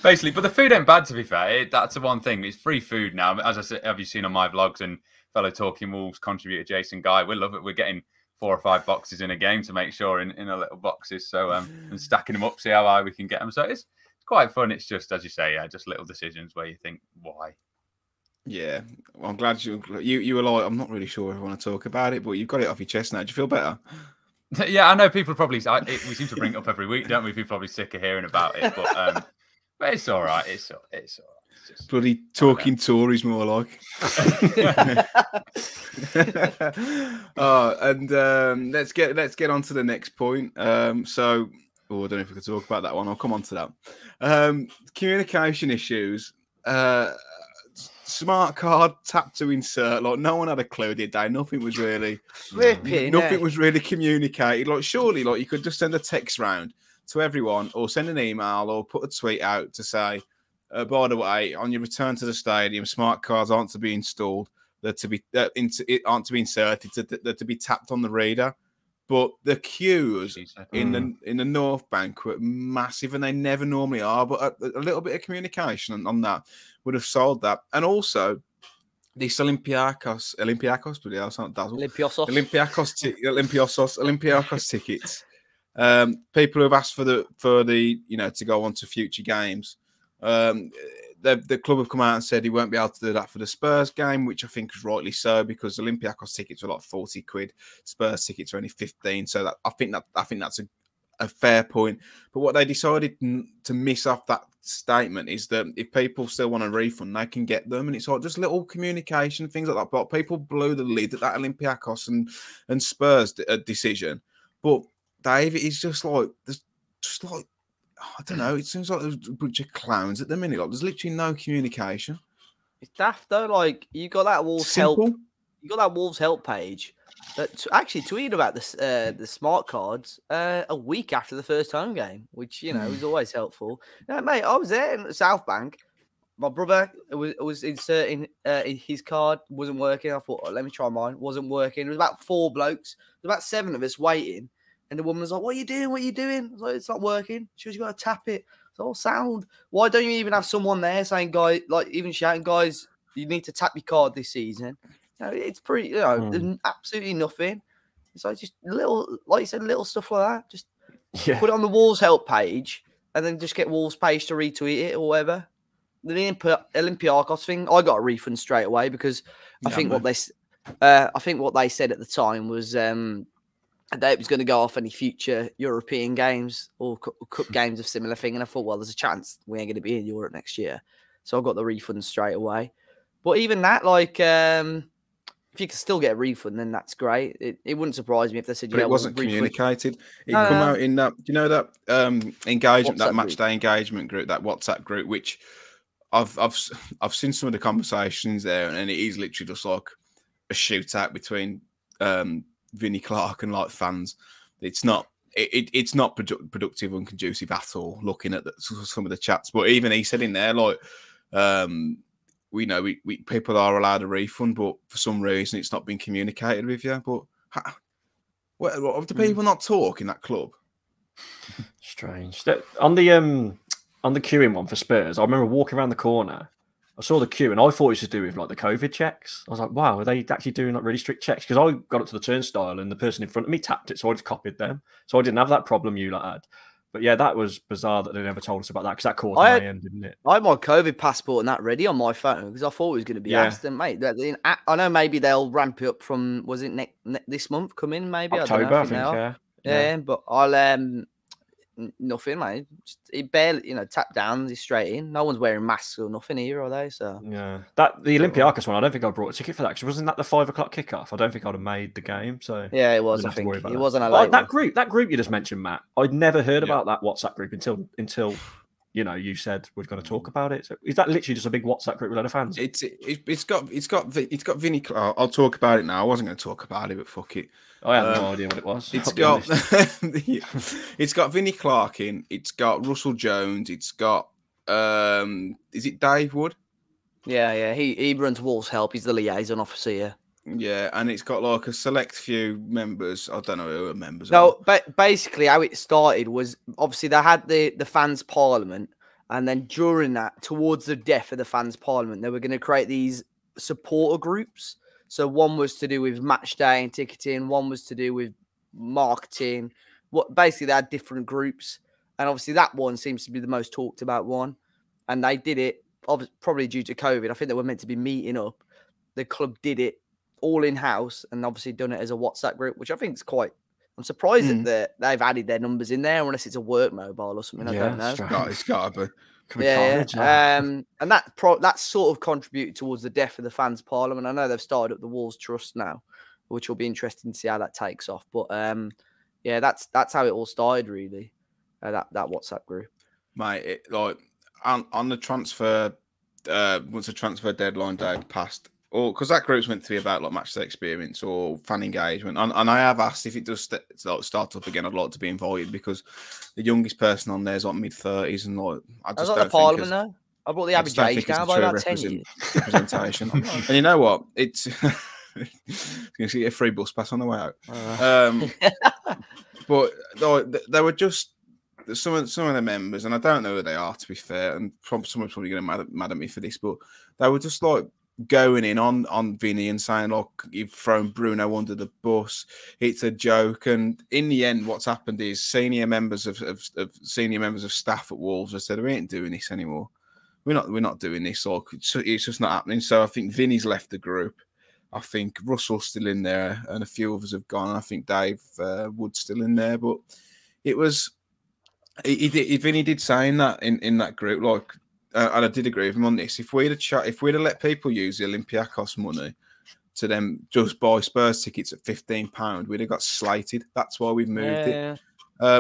Basically, but the food ain't bad, to be fair. That's the one thing. It's free food now. As I said, have you seen on my vlogs and fellow Talking Wolves contributor Jason Guy? We love it. We're getting 4 or 5 boxes in a game to make sure in a little boxes. So and stacking them up, see how high we can get them. So it's quite fun. It's just, as you say, just little decisions where you think, why? Yeah, well, I'm glad you were like, I'm not really sure if I want to talk about it, but you've got it off your chest now. Do you feel better? Yeah, I know people probably. We seem to bring it up every week, don't we? People are probably sick of hearing about it, but it's all right. It's all right. It's just bloody talking Tories, more like. Let's get on to the next point. I don't know if we could talk about that one. I'll come on to that. Communication issues. Smart card, tap to insert. Like no one had a clue, did they? Nothing was really was really communicated. Like surely, like you could just send a text round to everyone, or send an email, or put a tweet out to say, by the way, on your return to the stadium, smart cards aren't to be installed. They're to be aren't to be inserted. They're to be tapped on the reader. But the queues in the North Bank were massive, and they never normally are. But a little bit of communication on that would have solved that. And also, this Olympiacos tickets. People who have asked for the to go on to future games. The club have come out and said he won't be able to do that for the Spurs game, which I think is rightly so, because Olympiacos tickets were like 40 quid, Spurs tickets are only 15. So I think that's a fair point. But what they decided to miss off that statement is that if people still want a refund, they can get them, and it's like just little communication things like that. But people blew the lid at that Olympiacos and Spurs decision. But Dave, it's just like I don't know. It seems like there's a bunch of clowns at the minute. Like, there's literally no communication. It's daft though. Like you got that Wolves help. You got that Wolves help page that actually tweeted about this the smart cards a week after the first home game, which is always helpful. Mate, I was there in South Bank. My brother was inserting his card, wasn't working. I thought, let me try mine. Wasn't working. There was about 4 blokes. There was about 7 of us waiting. And the woman was like, what are you doing? What are you doing? I was like, it's not working. She was, you got to tap it. It's all sound. Why don't you even have someone there saying, guys, like even shouting, guys, you need to tap your card this season? It's pretty, there's absolutely nothing. It's like just little, like you said, little stuff like that. Just put it on the Wolves help page and then just get Wolves page to retweet it or whatever. The Olympiacos thing, I got a refund straight away because I think what they said at the time was that it was going to go off any future European games or cup games of similar thing. And I thought, well, there's a chance we ain't going to be in Europe next year. So I got the refund straight away. But even that, like, if you can still get a refund, then that's great. It wouldn't surprise me if they said, but it wasn't communicated. It come out in that, that engagement, that match day engagement group, that WhatsApp group, which I've seen some of the conversations there, and it is literally just like a shootout between Vinnie Clark and like fans. It's not productive and conducive at all. Looking at some of the chats, but even he said in there like, we know we people are allowed a refund, but for some reason it's not been communicated with you. But what do people not talk in that club? Strange. On the queuing one for Spurs, I remember walking around the corner. I saw the queue and I thought it was to do with like the COVID checks. I was like, wow, are they actually doing like really strict checks? Because I got up to the turnstile and the person in front of me tapped it, so I just copied them. So I didn't have that problem you lot had. But yeah, that was bizarre that they never told us about that because that caused my end, didn't it? I had my COVID passport and that ready on my phone because I thought it was going to be asked. And mate, I know maybe they'll ramp it up from, was it this month coming? Maybe October, I think yeah. But I'll nothing, mate. It barely, tap down, he's straight in. No one's wearing masks or nothing here, are they? So yeah, the Olympiacos one, I don't think I brought a ticket for that because wasn't that the 5 o'clock kickoff? I don't think I'd have made the game. So yeah, it was. I think it wasn't a late that group you just mentioned, Matt. I'd never heard about that WhatsApp group until you said we're going to talk about it. So is that literally just a big WhatsApp group with a lot of fans? It's got Vinny. I'll talk about it now. I wasn't going to talk about it, but fuck it. I had no idea what it was. It's got Vinnie Clark in. It's got Russell Jones. It's got is it Dave Wood? Yeah. He runs Wolves Help. He's the liaison officer here. Yeah, and it's got like a select few members. I don't know who are members. No, but basically how it started was obviously they had the fans' parliament, and then during that, towards the death of the fans' parliament, they were going to create these supporter groups. So one was to do with match day and ticketing. One was to do with marketing. Basically they had different groups, and obviously that one seems to be the most talked about one. And they did it probably due to COVID. I think they were meant to be meeting up. The club did it all in house, and obviously done it as a WhatsApp group, which I think is quite. I'm surprised that they've added their numbers in there, unless it's a work mobile or something. I don't know. It's got to be. And that sort of contributed towards the death of the fans' parliament. I know they've started up the Wolves Trust now, which will be interesting to see how that takes off. But that's how it all started, really. That WhatsApp group, mate. On the transfer, once the transfer deadline day passed, or because that group's meant to be about like match day experience or fan engagement, and I have asked if it does start up again. I'd like to be invited because the youngest person on there is like mid-30s, and like I just don't think now. I brought the average age down by about 10 years. Representation, and you know what? It's you're gonna get a free bus pass on the way out. But they were just some of the members, and I don't know who they are to be fair, and someone's probably going to mad at me for this, but they were just like going in on Vinny and saying, look, you've thrown Bruno under the bus. It's a joke. And in the end, what's happened is senior members of staff at Wolves have said, we ain't doing this anymore. We're not doing this. Or it's just not happening. So I think Vinny's left the group. I think Russell's still in there, and a few others have gone. I think Dave Wood's still in there. But it was Vinny did say in that group, like, and I did agree with him on this. If we'd have let people use the Olympiacos money to them just buy Spurs tickets at £15, we'd have got slated. That's why we've moved it.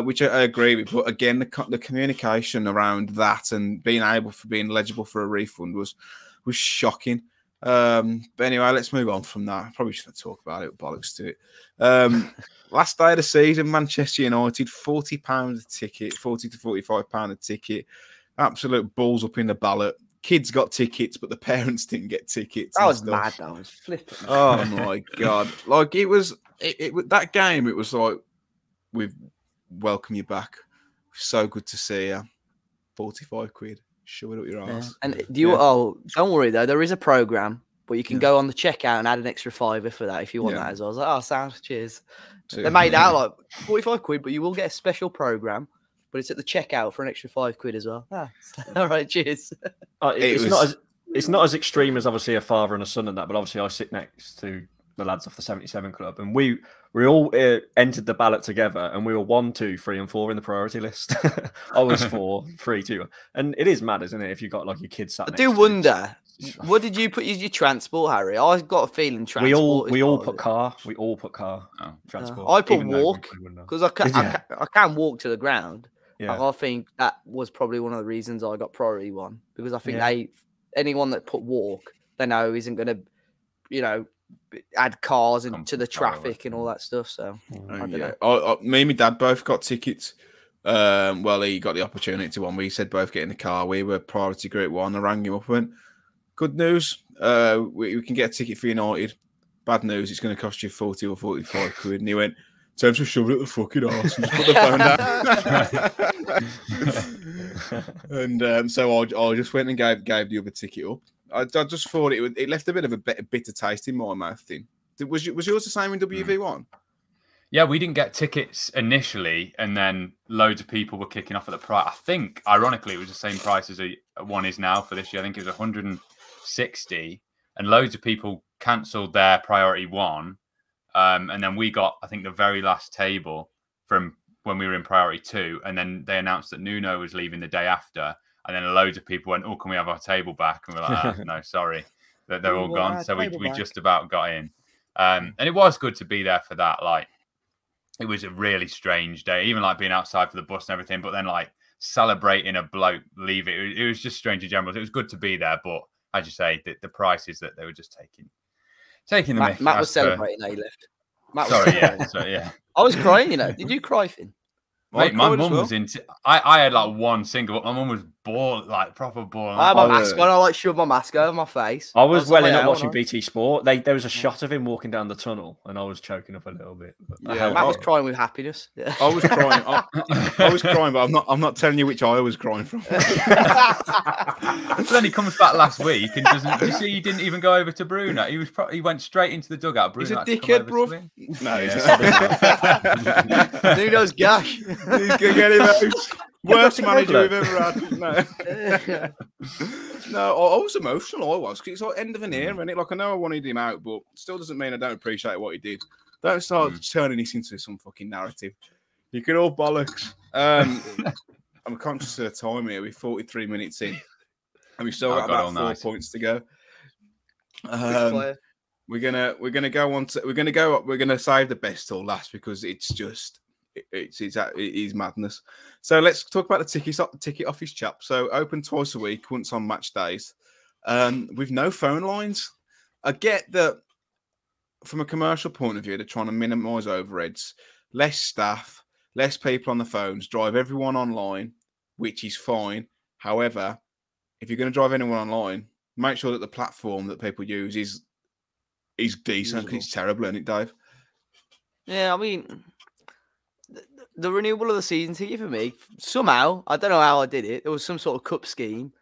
Which I agree with. But again, the communication around that and being eligible for a refund was shocking. But anyway, let's move on from that. Probably shouldn't talk about it. Bollocks to it. Last day of the season, Manchester United, £40 a ticket, £40 to £45 a ticket. Absolute balls up in the ballot. Kids got tickets, but the parents didn't get tickets. That was mad. That was flipping. Oh my god! Like it was that game. It was like we've welcome you back. So good to see you. £45. Shove it up your ass. And don't worry though. There is a program, but you can go on the checkout and add an extra £5 for that if you want that as well. I was like, oh, sounds cheers. They made out like £45, but you will get a special program. But it's at the checkout for an extra £5 as well. All right, cheers. It's not as extreme as obviously a father and a son and that, but obviously I sit next to the lads off the 77 Club, and we all entered the ballot together, and we were 1, 2, 3, and 4 in the priority list. I was 4, 3, 2, and it is mad, isn't it? If you got like your kids sat. I do wonder. What did you put as your transport, Harry? I got a feeling transport. We all put car. We all put car. Transport. I put walk because I can't walk to the ground. Yeah. I think that was probably one of the reasons I got priority 1, because I think anyone that put walk, they know isn't going to, add cars into the traffic and all that stuff. So I don't know. Me and my dad both got tickets. Well, he got the opportunity to one. We said both get in the car. We were priority group 1. I rang him up and went, good news. We can get a ticket for United. Bad news. It's going to cost you £40 or £45. And he went, time to shove it up the fucking arse and just put the phone down. And so I just went and gave the other ticket up. I just thought it left a bit of a bitter taste in my mouth. Was yours the same in WV1? Yeah, we didn't get tickets initially, and then loads of people were kicking off at the price. I think, ironically, it was the same price as one is now for this year. I think it was 160, and loads of people cancelled their priority 1. And then we got, I think, the very last table from when we were in priority 2. And then they announced that Nuno was leaving the day after. And then loads of people went, oh, can we have our table back? And we're like, no, sorry, they're all gone. So we just about got in. And it was good to be there for that. Like, it was a really strange day, even like being outside for the bus and everything. But then like celebrating a bloke leave it was just strange in general. It was good to be there. But as you say, the prices that they were just taking the mick. Matt was celebrating that he left. Sorry. I was crying, Did you cry, Finn? Mate, my mum was into. I had like one single. My mum was bored, like proper bored. I had my mask on. I like shoved my mask over my face. I was welling up watching BT Sport. There was a shot of him walking down the tunnel, and I was choking up a little bit. Matt was crying with happiness. Yeah. I was crying. I was crying, but I'm not telling you which eye I was crying from. So then he comes back last week and doesn't. You see, he didn't even go over to Bruno. He went straight into the dugout. Bruno, he's a dickhead, bro. No, Nuno's gash. He's gonna get him out. Worst manager we've ever had. No, I was emotional. I was, because it's like end of an era, and like I know I wanted him out, but still doesn't mean I don't appreciate what he did. Don't start turning this into some fucking narrative. You can all bollocks. I'm conscious of the time here. We're 43 minutes in, and we've still got about 4 points to go. We're gonna save the best till last, because it's just. It is madness. So let's talk about the ticket office, chap. So open twice a week, once on match days, with no phone lines. I get that from a commercial point of view, they're trying to minimise overheads, less staff, less people on the phones, drive everyone online, which is fine. However, if you're going to drive anyone online, make sure that the platform that people use is decent. Because it's terrible, isn't it, Dave? Yeah, I mean. The renewal of the season ticket for me, somehow, I don't know how I did it. There was some sort of cup scheme.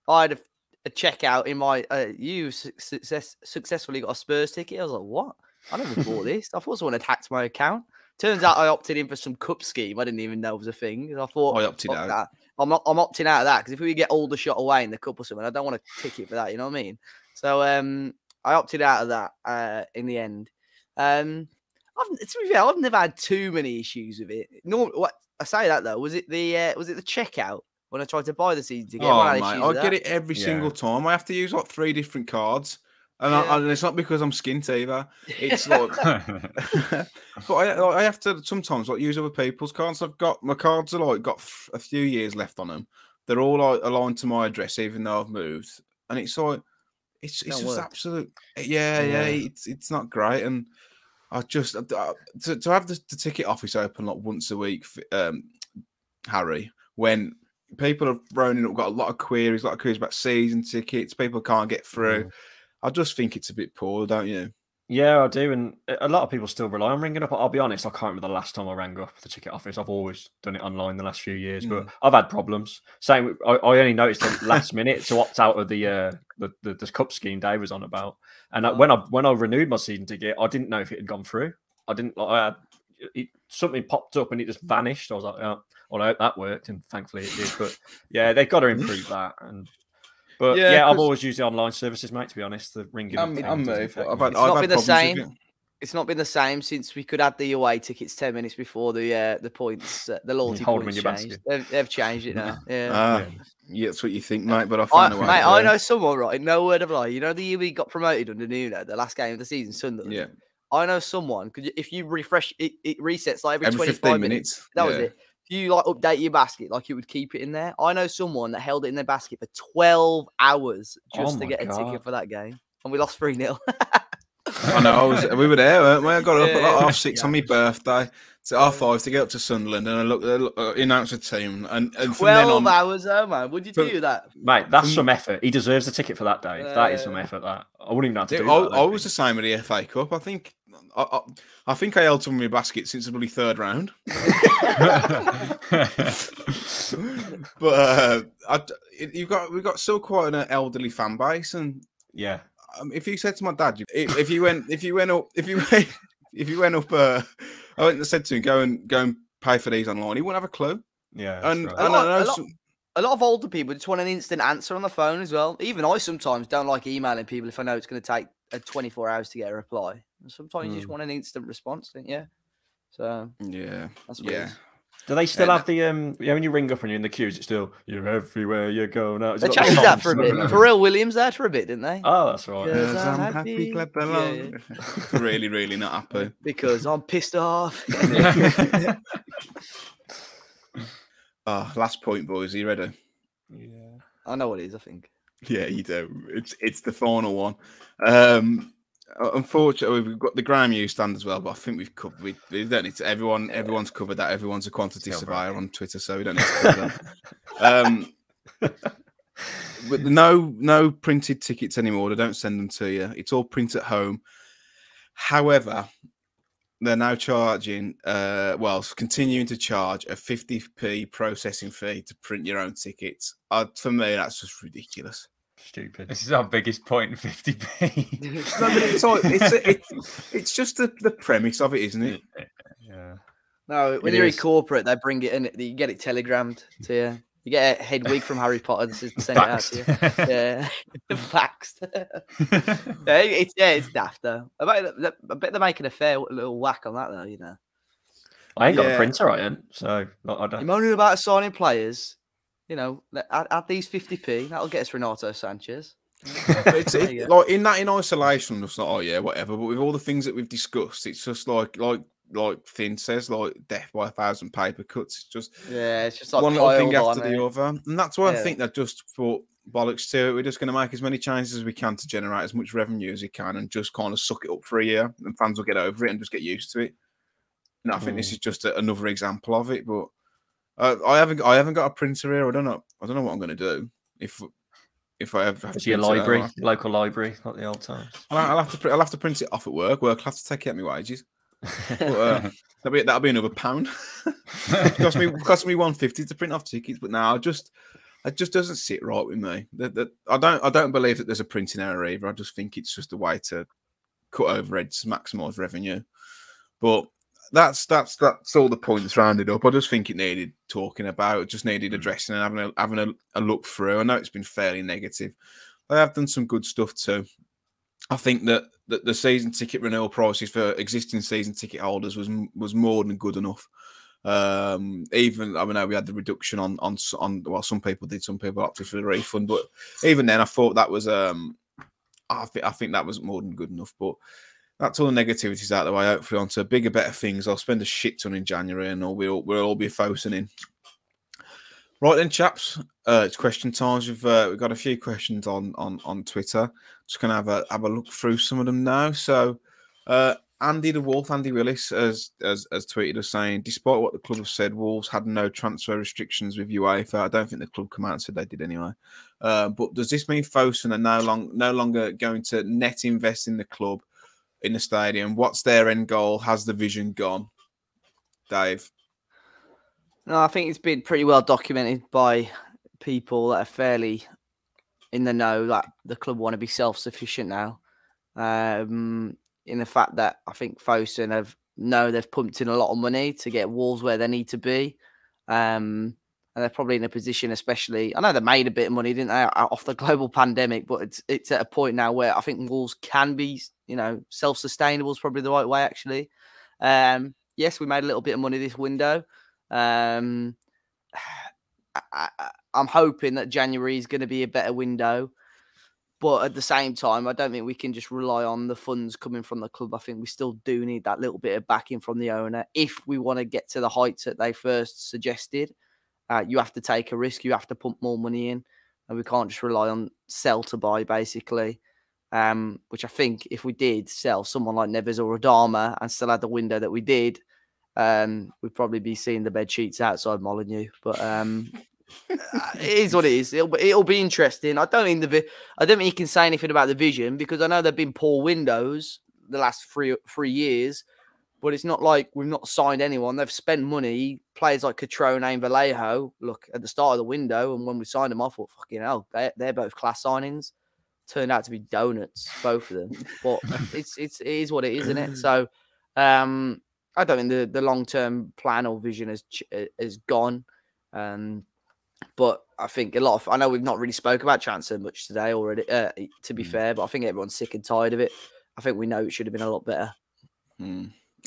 I had a checkout in my, you successfully got a Spurs ticket. I was like, what? I never bought this. I thought someone had hacked my account. Turns out I opted in for some cup scheme. I didn't even know it was a thing. I thought, I opted out. That. I'm opting out of that, because if we get all the shot away in the cup or something, I don't want a ticket for that. You know what I mean? So I opted out of that in the end. To be fair, I've never had too many issues with it. I say that though. Was it the checkout when I tried to buy the season ticket? Oh, Everyone had mate, issues with I get that. it every Yeah. single time. I have to use like 3 different cards. And, Yeah. and it's not because I'm skint either. It's like, but I have to sometimes like use other people's cards. I've got my cards are like got a few years left on them. They're all like aligned to my address, even though I've moved. And it's like it's Don't just work. absolute. Yeah. It's not great. And I just to have the ticket office open like once a week, Harry, when people are running up, got a lot of queries about season tickets. People can't get through. I just think it's a bit poor, don't you? Yeah, I do, and a lot of people still rely on ringing up. I'll be honest, I can't remember the last time I rang up the ticket office. I've always done it online the last few years, but I've had problems. Same, I only noticed the last minute to opt out of the cup scheme Dave was on about. And when I renewed my season ticket, I didn't know if it had gone through. I didn't. Something popped up and it just vanished. I was like, oh, well, I hope that worked, and thankfully it did. But yeah, they've got to improve that. But yeah, I've always used the online services, mate. To be honest, the ringing up thing doesn't affect me. It's not been the same. It's not been the same since we could add the away tickets 10 minutes before the points, the loyalty points changed. They've changed it now. Yeah, that's what you think, mate. But I find a way. Mate, I know someone, right? No word of lie. You know the year we got promoted under Nuno, the last game of the season, Sunderland. Yeah. I know someone. If you refresh, it resets like every 25 minutes. That was it. If you like update your basket, like it would keep it in there. I know someone that held it in their basket for 12 hours just to get a ticket for that game, and we lost 3-0. I know. We were there, weren't we? I got up at like 6:30 on my birthday to 5:30 to get up to Sunderland, and I looked announced the team. And 12 hours, man. Would you do that, mate? That's some effort. He deserves a ticket for that day. That is some effort. That I wouldn't even have to do that. I was the same with the FA Cup. I think I held some of my basket since the bloody 3rd round. But we've got still quite an elderly fan base, and yeah. If you said to my dad, if you went up, I went and said to him, go and pay for these online, he wouldn't have a clue. Yeah, and right. A lot of older people just want an instant answer on the phone as well. Even I sometimes don't like emailing people if I know it's going to take 24 hours to get a reply. Sometimes you just want an instant response, don't you? So yeah, that's weird. Do they still have the when you ring up and you're in the queues, it's still you're everywhere you go now? They changed that for a bit. Pharrell Williams there for a bit, didn't they? Oh, that's right. I'm happy, clap along. Yeah. Really, really not happy. Because I'm pissed off. Last point, boys. Are you ready? Yeah. I know what it is, I think. Yeah, you do. It's the final one. Unfortunately, we've got the Graham Hughes stand as well, but I think we've covered. We don't need to. Everyone's covered that. Everyone's a quantity surveyor on Twitter, so we don't need to cover that. But no printed tickets anymore. They don't send them to you. It's all print at home. However, they're now charging, continuing to charge a 50p processing fee to print your own tickets. For me, that's just ridiculous. Stupid. This is our biggest point in 50p. No, but it's just the premise of it, isn't it? Yeah. No, when you're in corporate, they bring it in. You get it telegrammed to you. You get a head wig from Harry Potter to send it out to you. Yeah, faxed. It's daft though. I bet they're making a fair little whack on that though. You know, I ain't got a printer, I ain't. So I don't. You're moaning about signing players. You know, add these 50p. That'll get us Renato Sanchez. Like in isolation, it's not whatever. But with all the things that we've discussed, it's just like Finn says, like death by 1,000 paper cuts. It's just like one little thing after the other, and that's why I think they've just thought bollocks to it. We're just going to make as many changes as we can to generate as much revenue as we can, and just kind of suck it up for a year, and fans will get over it and just get used to it. And I think this is just another example of it, but. I haven't got a printer here. I don't know what I'm going to do if I have to your local library, like the old times. I'll have to print it off at work. I'll have to take it at my wages. But, that'll be another £1. It cost me 150 to print off tickets, but now it just doesn't sit right with me. I don't believe that there's a printing error either. I just think it's just a way to cut overheads, maximise revenue. But that's all the points rounded up. I just think it needed talking about. It just needed addressing and having a look through. I know it's been fairly negative. They have done some good stuff too. I think that the season ticket renewal prices for existing season ticket holders was more than good enough. Even I know we had the reduction on well, some people did, some people opted for the refund, but even then I thought that was I think that was more than good enough. But that's all the negativities out of the way. Hopefully onto bigger, better things. I'll spend a shit ton in January and we'll all be Fosun in. Right then, chaps, it's question times. We've got a few questions on Twitter. Just gonna have a look through some of them now. So Andy the Wolf, Andy Willis, has tweeted us saying, despite what the club have said, Wolves had no transfer restrictions with UEFA. I don't think the club come out and said they did anyway. But does this mean Fosun are no longer going to net invest in the club, in the stadium? What's their end goal? Has the vision gone? Dave? No, I think it's been pretty well documented by people that are fairly in the know that the club want to be self-sufficient now. In the fact that I think Fosun they've pumped in a lot of money to get Wolves where they need to be. And they're probably in a position, especially, I know they made a bit of money, didn't they, off the global pandemic, but it's at a point now where I think Wolves can be, self-sustainable is probably the right way, actually. Yes, we made a little bit of money this window. I'm hoping that January is going to be a better window, but at the same time, I don't think we can just rely on the funds coming from the club. I think we still do need that little bit of backing from the owner if we want to get to the heights that they first suggested. You have to take a risk. You have to pump more money in, and we can't just rely on sell to buy, basically. Which I think if we did sell someone like Neves or Adama and still had the window that we did, we'd probably be seeing the bed sheets outside Molineux. But it is what it is. It'll be interesting. I don't think you can say anything about the vision, because I know there've been poor windows the last three years, but it's not like we've not signed anyone. They've spent money. Players like Catrone and Vallejo, look, at the start of the window, and when we signed them, I thought, fucking hell, they're both class signings. Turned out to be donuts, both of them. But it is what it is, isn't it? So I don't think the long-term plan or vision has gone. But I think I know we've not really spoke about transfer much today already, to be fair, but I think everyone's sick and tired of it. I think we know it should have been a lot better.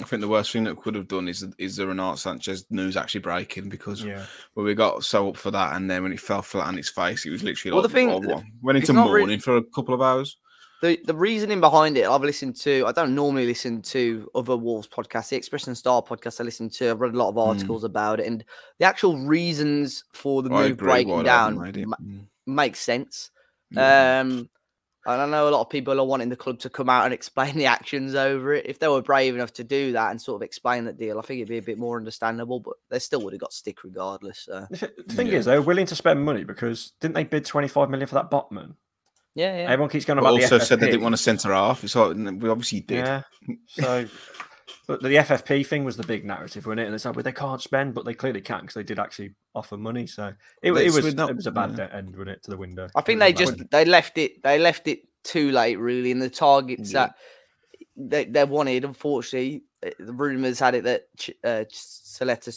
I think the worst thing that could have done is the Renato Sanchez news actually breaking, because we got so up for that, and then when it fell flat on its face, it was literally went into mourning for a couple of hours. The reasoning behind it, I don't normally listen to other Wolves podcasts. The Express and Star podcast I listen to, I've read a lot of articles about it, and the actual reasons for the move breaking down makes sense. And I know a lot of people are wanting the club to come out and explain the actions over it. If they were brave enough to do that and sort of explain that deal, I think it'd be a bit more understandable, but they still would have got stick regardless. So. The thing is, they were willing to spend money, because didn't they bid 25 million for that Botman? Yeah. Everyone keeps going about the FFP. Also said they didn't want a centre half. So we obviously did. Yeah. So, but the FFP thing was the big narrative, wasn't it? And it's like, well, they can't spend, but they clearly can, because they did actually offer money. So it was a bad end, wasn't it, to the window? I think they left it too late, really, and the targets that they wanted, unfortunately, the rumours had it that Chileta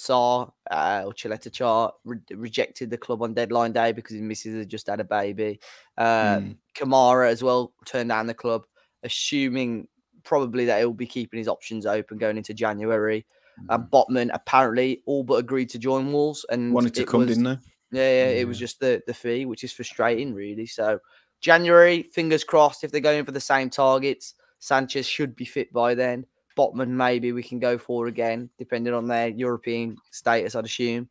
Char rejected the club on deadline day because his missus had just had a baby. Kamara as well turned down the club, assuming probably that he'll be keeping his options open going into January. Botman apparently all but agreed to join Wolves and wanted to come, didn't they? It was just the fee, which is frustrating, really. So January, fingers crossed, if they're going for the same targets, Sanchez should be fit by then. Botman, maybe we can go for again, depending on their European status, I'd assume.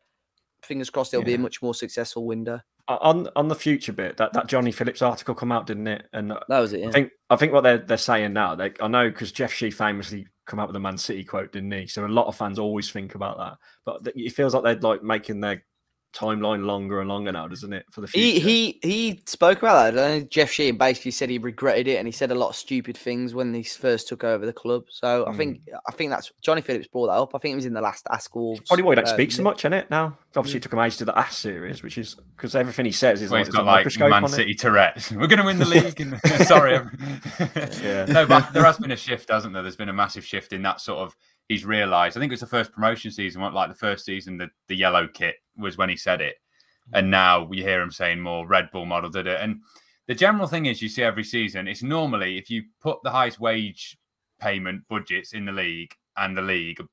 Fingers crossed it'll be a much more successful window. On the future bit, that Johnny Phillips article come out, didn't it? And that was it. Yeah. I think what they're saying now, I know, because Jeff Shee famously come out with a Man City quote, didn't he? So a lot of fans always think about that, but it feels like they're like making their timeline longer and longer now, doesn't it, for the future? He spoke about that. Jeff Shee basically said he regretted it, and he said a lot of stupid things when he first took over the club. So I think that's Johnny Phillips brought that up. I think it was in the last Ask Wolves. Probably why he don't speak so much, isn't it? Now, obviously, it took him ages to the Ask series, which is because everything he says is he's got like Man City Tourette's. We're going to win the league. Sorry, no, but there has been a shift, hasn't there? There's been a massive shift in that sort of. He's realised. I think it was the first promotion season, like the first season, the yellow kit was when he said it. And now we hear him saying more Red Bull model did it. And the general thing is you see every season, it's normally if you put the highest wage payment budgets in the league,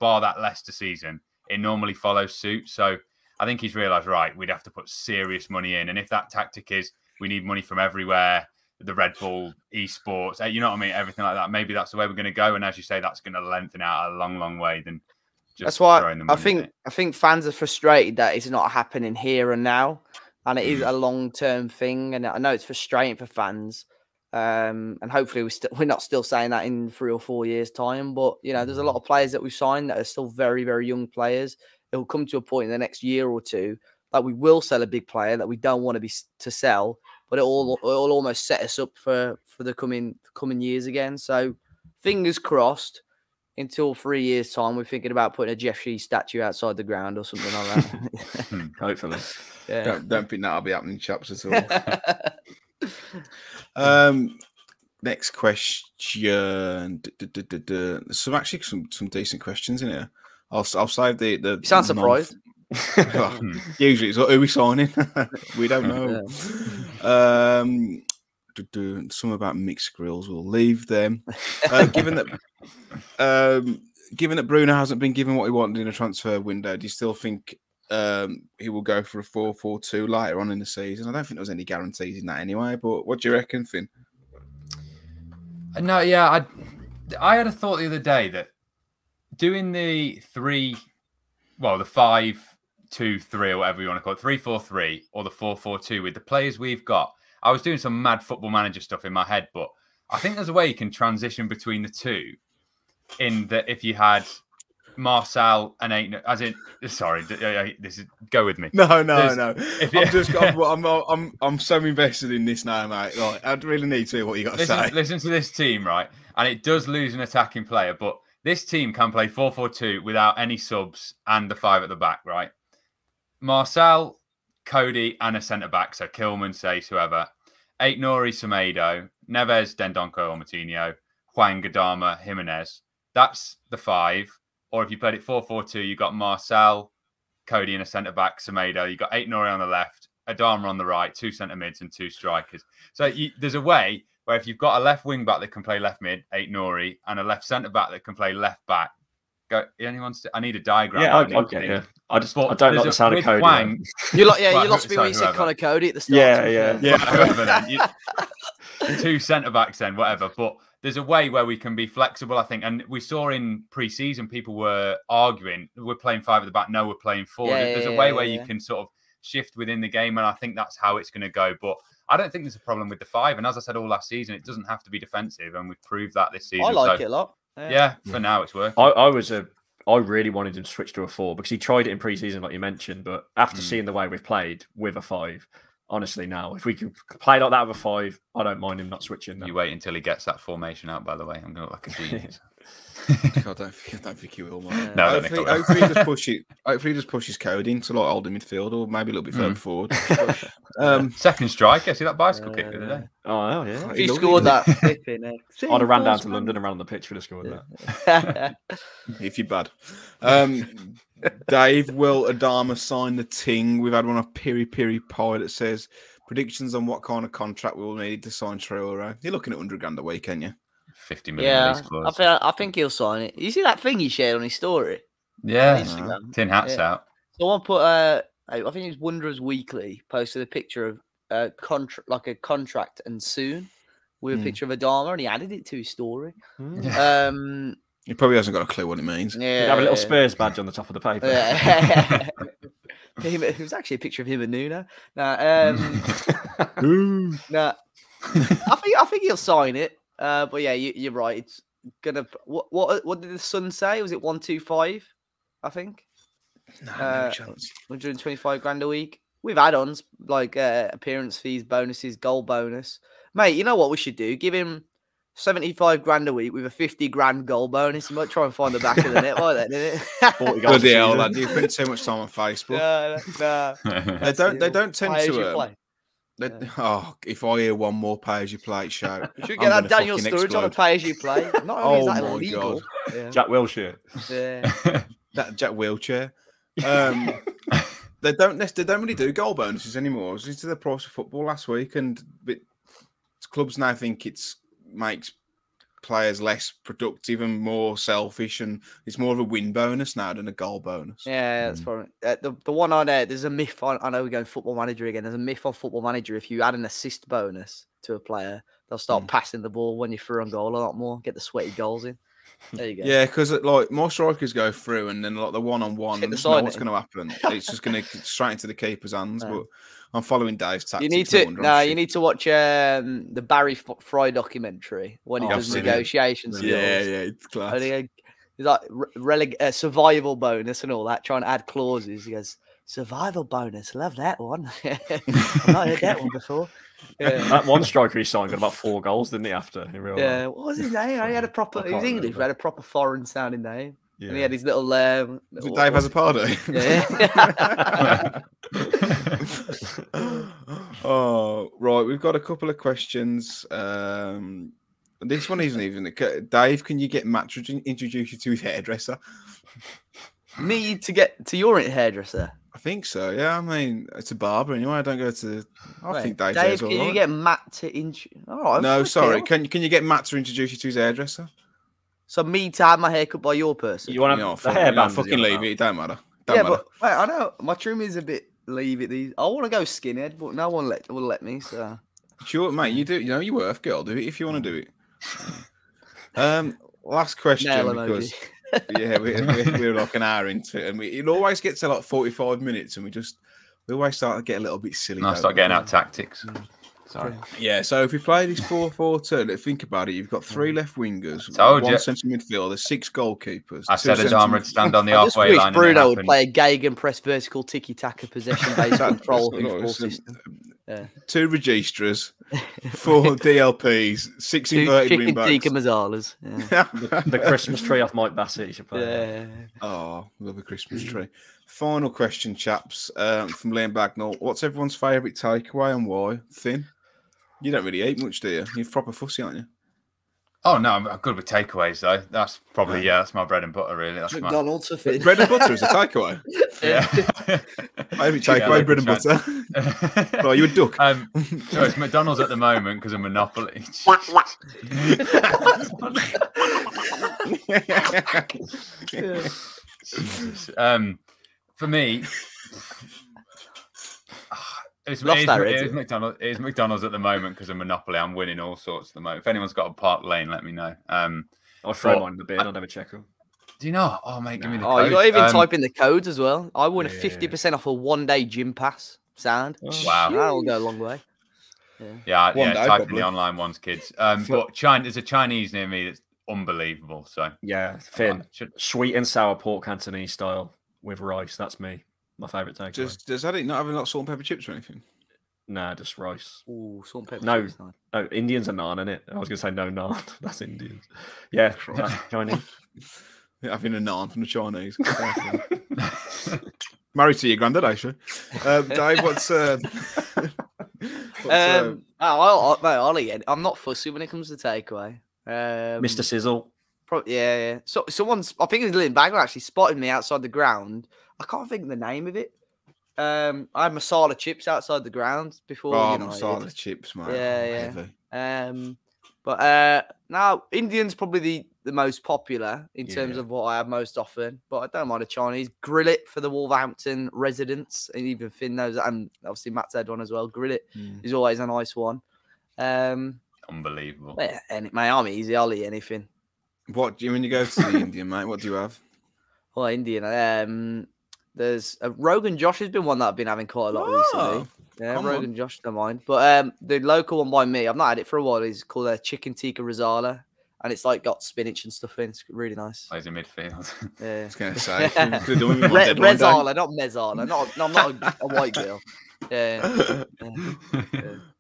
bar that Leicester season, it normally follows suit. So I think he's realised, right, we'd have to put serious money in. And if that tactic is we need money from everywhere, the Red Bull, esports, you know what I mean, everything like that, maybe that's the way we're going to go. And as you say, that's going to lengthen out a long, long way than just that's why throwing the money I think fans are frustrated that it's not happening here and now. And it is a long-term thing. And I know it's frustrating for fans. And hopefully we're not still saying that in 3 or 4 years' time. But, you know, there's a lot of players that we've signed that are still very, very young players. It will come to a point in the next year or two that we will sell a big player that we don't want to sell, but it'll almost set us up for the coming years again. So fingers crossed. Until 3 years' time, we're thinking about putting a Jeff Shee statue outside the ground or something like that. Hopefully. Yeah. Don't think that'll be happening, chaps, at all. Next question. Some actually some decent questions in here. I'll save the. You sound surprised. Usually it's like, who are we signing? We don't know. Some about mixed grills. We'll leave them. Given that Bruno hasn't been given what he wanted in a transfer window, do you still think he will go for a 4-4-2 later on in the season? I don't think there was any guarantees in that anyway. But what do you reckon, Finn? No, yeah, I had a thought the other day that doing the 5-2-3 or whatever you want to call it, 3-4-3 or the 4-4-2 with the players we've got. I was doing some mad Football Manager stuff in my head, but I think there's a way you can transition between the two. In that, if you had Marcel and go with me. No. I'm so invested in this now, mate. Like, I really need to hear what you got to say. Listen to this team, right? And it does lose an attacking player, but this team can play 4-4-2 without any subs and the 5 at the back, right? Marcel, Cody, and a centre back, so Kilman, Sace, whoever. Aït-Nouri, Semedo, Neves, Dendoncker, or Moutinho, Hwang, Gadama, Jimenez. That's the 5. Or if you played it 4-4-2, you got Marcel, Cody, and a centre back, Semedo. You got Aït-Nouri on the left, Adama on the right, 2 centre mids and 2 strikers. So there's a way where if you've got a left wing back that can play left mid, Aït-Nouri, and a left centre back that can play left back. I need a diagram. Yeah, okay. I don't like the sound of Cody. Hwang, you lost me when you said Connor Cody at the start. Yeah. 2 centre backs then, whatever. But there's a way where we can be flexible, I think. And we saw in pre-season people were arguing, we're playing 5 at the back, no, we're playing 4. There's a way where you can sort of shift within the game, and I think that's how it's going to go. But I don't think there's a problem with the 5. And as I said all last season, it doesn't have to be defensive, and we've proved that this season. I like it a lot. Yeah, for now it's working. I really wanted him to switch to a 4 because he tried it in pre-season, like you mentioned. But after seeing the way we've played with a 5, honestly, now if we can play like that with a 5, I don't mind him not switching. You wait until he gets that formation out. By the way, I'm going to look like a genius. I don't think he will, man. No, hopefully he just pushes Cody into like holding midfield or maybe a little bit further forward. Second striker. See that bicycle kick the other day? Oh yeah, he scored that flipping. I'd have ran down to London and ran on the pitch for the score with that. If you're bad. Dave, will Adama sign the ting? We've had one of Piri Piri Pie that says predictions on what kind of contract we will need to sign Traore. You're looking at 100 grand a week, aren't you? 50 million. Yeah, I think he'll sign it. You see that thing he shared on his story? Yeah, tin hats out. Someone put I think it was Wanderers Weekly posted a picture of a contract and soon with a picture of Adama, and he added it to his story. He probably hasn't got a clue what it means. Yeah, he'd have a little Spurs badge on the top of the paper. Yeah. It was actually a picture of him and Nuno. I think he'll sign it. But yeah, you're right. It's gonna. What did the Sun say? Was it 125? I think. No chance. 125 grand a week with add-ons like appearance fees, bonuses, goal bonus. Mate, you know what we should do? Give him 75 grand a week with a 50 grand goal bonus. You might try and find the back of the net like that, didn't it? Bloody hell, lad! You spend too much time on Facebook. No. They don't tend to. Play. If I hear one more pay as you play show, you should get that Daniel Sturridge on a pay as you play. Not only is that illegal. Yeah. Jack Wilshere. Yeah. That Jack Wheelchair. They don't really do goal bonuses anymore. I was into the price of football last week, and clubs now think it makes players less productive and more selfish, and it's more of a win bonus now than a goal bonus. Yeah, that's probably the one on there. There's a myth on. I know we're going Football Manager again. There's a myth on Football Manager. If you add an assist bonus to a player, they'll start passing the ball when you're through on goal a lot more. Get the sweaty goals in. There you go. Yeah, because like more strikers go through, and then like the one-on-one, you know what's going to happen. It's just going to straight into the keeper's hands. But I'm following Dave's tactics. You need to watch the Barry Fry documentary when he does negotiations. Yeah, it's class. He's like survival bonus and all that, trying to add clauses. He goes, survival bonus, love that one. I've not heard that one before. Yeah. That one striker he signed got about 4 goals, didn't he? After in real life? What was his name? He had a proper. He was English. He had a proper foreign sounding name. Yeah. And he had his little. Dave has a party. Yeah. Oh, right. We've got a couple of questions. This one isn't even. Dave, can you get Matt to introduce you to his hairdresser? Me to get to your hairdresser? I think so. Yeah, I mean, it's a barber anyway. I don't go to. I think Dave's Dave, can you get Matt to introduce? Oh, no, sorry. Can you get Matt to introduce you to his hairdresser? So me to have my hair cut by your person? You want to the hairband? Fucking leave it. It don't matter. But wait, I know my trim is a bit. Leave it. I want to go skinhead, but no one will let me. So sure, mate. You do. You know you're worth, girl. Do it if you want to do it. Last question because. Yeah, we're like an hour into it, and it always gets to like 45 minutes, and we always start to get a little bit silly. I start getting out tactics. Sorry. Yeah, so if you play this 4-4-2, think about it. You've got 3 left wingers, 1 central midfielder, 6 goalkeepers. I said Adama would stand on the halfway line. Bruno would play a Gegen press vertical tiki taka possession based control system. 2 registras, 4 DLPs, 6 inverted wing backs. Chicken Mazzalas. Yeah. the Christmas tree off Mike Bassett. You should play. Yeah. Oh, love a Christmas tree. Final question, chaps, from Liam Bagnall. What's everyone's favourite takeaway and why? Thin? You don't really eat much, do you? You're proper fussy, aren't you? Oh, no, I'm good with takeaways, though. That's probably, that's my bread and butter, really. That's McDonald's for Finn. Bread and butter is a takeaway? Yeah. Favourite takeaway, bread and butter. Oh, you a duck? So it's McDonald's at the moment because of Monopoly. For me... It's McDonald's at the moment because of Monopoly. I'm winning all sorts at the moment. If anyone's got a Park Lane, let me know. I'll throw mine in the bin. I'll never check them. Do you know? Oh, mate, give me the code. code. You got to even type in the codes as well. I won 50% off a 1-day gym pass. Sound. Oh, wow. That'll go a long way. Yeah, type in the online ones, kids. But there's a Chinese near me that's unbelievable. So yeah, Finn. Sweet and sour pork Cantonese style with rice. That's me. My favourite takeaway. Does that not have salt and pepper chips or anything? Nah, just rice. Ooh, salt and pepper chips. No, Indians are naan, innit? I was going to say no naan. That's Indians. Yeah, Chinese. Having a naan from the Chinese. Married to your granddad, actually. Dave, what's... Ollie, I'm not fussy when it comes to takeaway. Mr. Sizzle. Yeah. So someone's, I think it was Lynn Bagwell actually spotted me outside the ground. I can't think of the name of it. I had masala chips outside the ground before. Masala chips, man. Yeah. But now Indian's probably the most popular in terms of what I have most often. But I don't mind a Chinese. Grill it for the Wolverhampton residents, and even Finn knows that, and obviously Matt's had one as well. Grill it is always a nice one. Unbelievable. Yeah, I'm easy. I'll eat anything. What do you when you go to the Indian, mate? What do you have? Well, Indian. There's Rogan Josh has been one that I've been having quite a lot recently. Yeah, Rogan Josh, don't mind. But the local one by me, I've not had it for a while. Is called a chicken tikka risala, and it's like got spinach and stuff in. It's really nice. Plays in midfield. Yeah, I was going to say Rezala, not Mezala. I'm not a white girl. Yeah.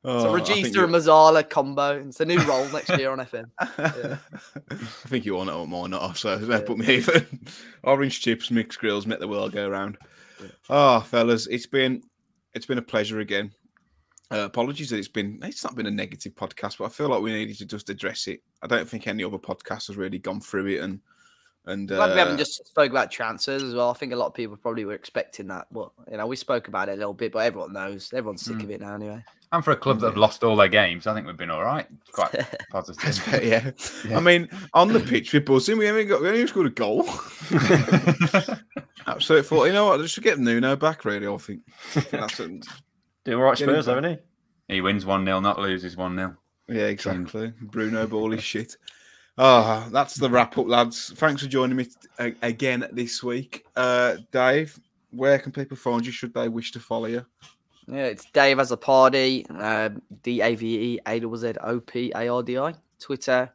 So Regista and Mazzala combo. It's a new role next year on FM. Yeah. I think you want it or more not. So they put me even. Orange chips, mixed grills, make the world go round. Yeah. Oh, fellas, it's been a pleasure again. Apologies that it's not been a negative podcast, but I feel like we needed to just address it. I don't think any other podcast has really gone through it and And Glad we haven't just spoke about transfers as well. I think a lot of people probably were expecting that, but we spoke about it a little bit. But everyone knows, everyone's sick of it now anyway. And for a club that have lost all their games, I think we've been all right. Quite positive. Yeah. I mean, on the pitch we're buzzing. We only scored a goal. Absolute thought. You know what? I should get Nuno back. Really, I think that's it. Doing all right, Spurs, haven't he? He wins 1-0, not loses 1-0. Yeah, exactly. Bruno Ball is shit. Oh, that's the wrap up, lads. Thanks for joining me again this week. Dave, where can people find you should they wish to follow you? Yeah, it's Dave as a party, DAVEAZZOPARDI, Twitter,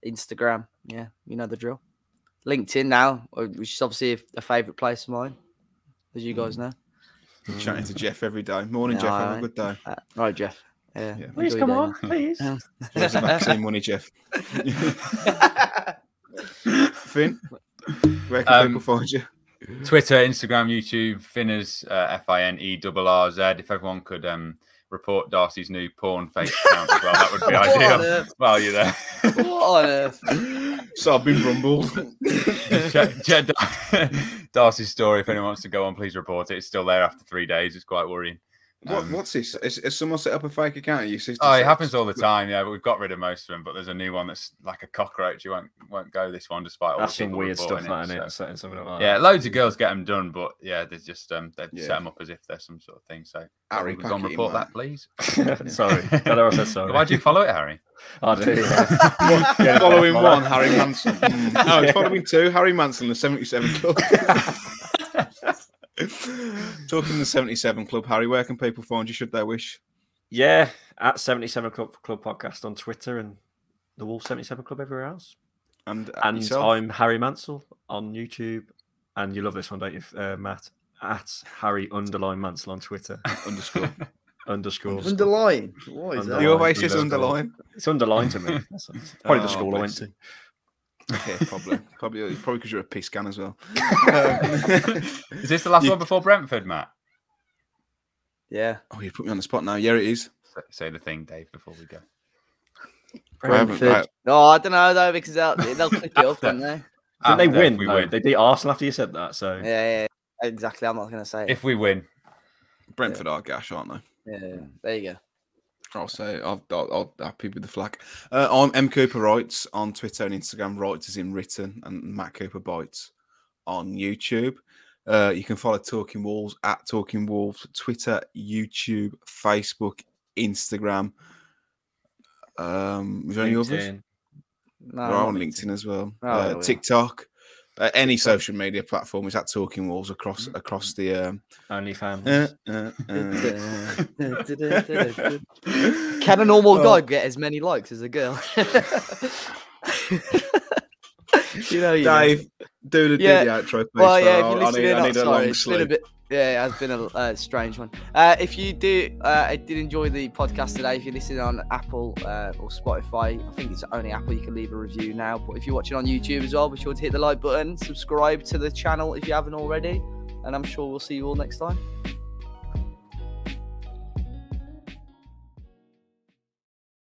Instagram. Yeah, you know the drill. LinkedIn now, which is obviously a favourite place of mine, as you guys know. Chatting to Jeff every day. Morning, Jeff. Have a good day. Right, Jeff. Yeah. Please come on, please. Where's the vaccine money, Jeff? Finn, where can people find you? Twitter, Instagram, YouTube, Finners, FINERRZ. If everyone could report Darcy's new porn fake account as well, that would be ideal. While you're there. What on earth? So I've been rumbled. check Darcy's story. If anyone wants to go on, please report it. It's still there after 3 days. It's quite worrying. What's this? Is someone set up a fake account? Your sister? Oh, it happens all the time. Yeah, but we've got rid of most of them. But there's a new one that's like a cockroach. You won't go this one despite all that's the some weird stuff, it, isn't it? Setting something up like yeah, that. loads of girls get them done, but yeah, they just set them up as if they're some sort of thing. So Harry, go and report that, please. Sorry, I said sorry. Why do you follow it, Harry? I do. Yeah. Following one, Harry Manson. No, it's following two, Harry Manson, the 77 Club. Talking the 77 Club, Harry, where can people find you should they wish? Yeah, at 77 Club Podcast on Twitter and the Wolf 77 Club everywhere else. And yourself? I'm Harry Mansell on YouTube, and you love this one, don't you, Matt? At Harry_Mansell on Twitter. Underscore. Underline. What is that? You always says underline. It's underlined to me. That's probably the school I went to. Yeah, probably because you're a piss can as well. Is this the last one before Brentford, Matt? Yeah. Oh, you put me on the spot now. Yeah, it is. Say the thing, Dave, before we go. Brentford. No, I don't know though, because they'll click it up, don't they? Didn't they win? No, they beat Arsenal after you said that. So yeah, exactly. I'm not going to say it. If we win, Brentford are gash, aren't they? Yeah, there you go. I'll say I'll happy with the flag. I'm M Cooper Writes on Twitter and Instagram. Writes is in written, and Matt Cooper Bites on YouTube. You can follow Talking Wolves at Talking Wolves, Twitter, YouTube, Facebook, Instagram. Is there any others? No, We're on LinkedIn as well. Oh, TikTok. Any social media platform is at Talking Wolves across the OnlyFans. Can a normal guy get as many likes as a girl? Dave, do the outro, please. Well, yeah, if you're listening, I need a long it's been a bit. Yeah, it's been a strange one. If you did enjoy the podcast today, if you're listening on Apple or Spotify, I think it's only Apple you can leave a review now. But if you're watching on YouTube as well, be sure to hit the like button, subscribe to the channel if you haven't already, and I'm sure we'll see you all next time.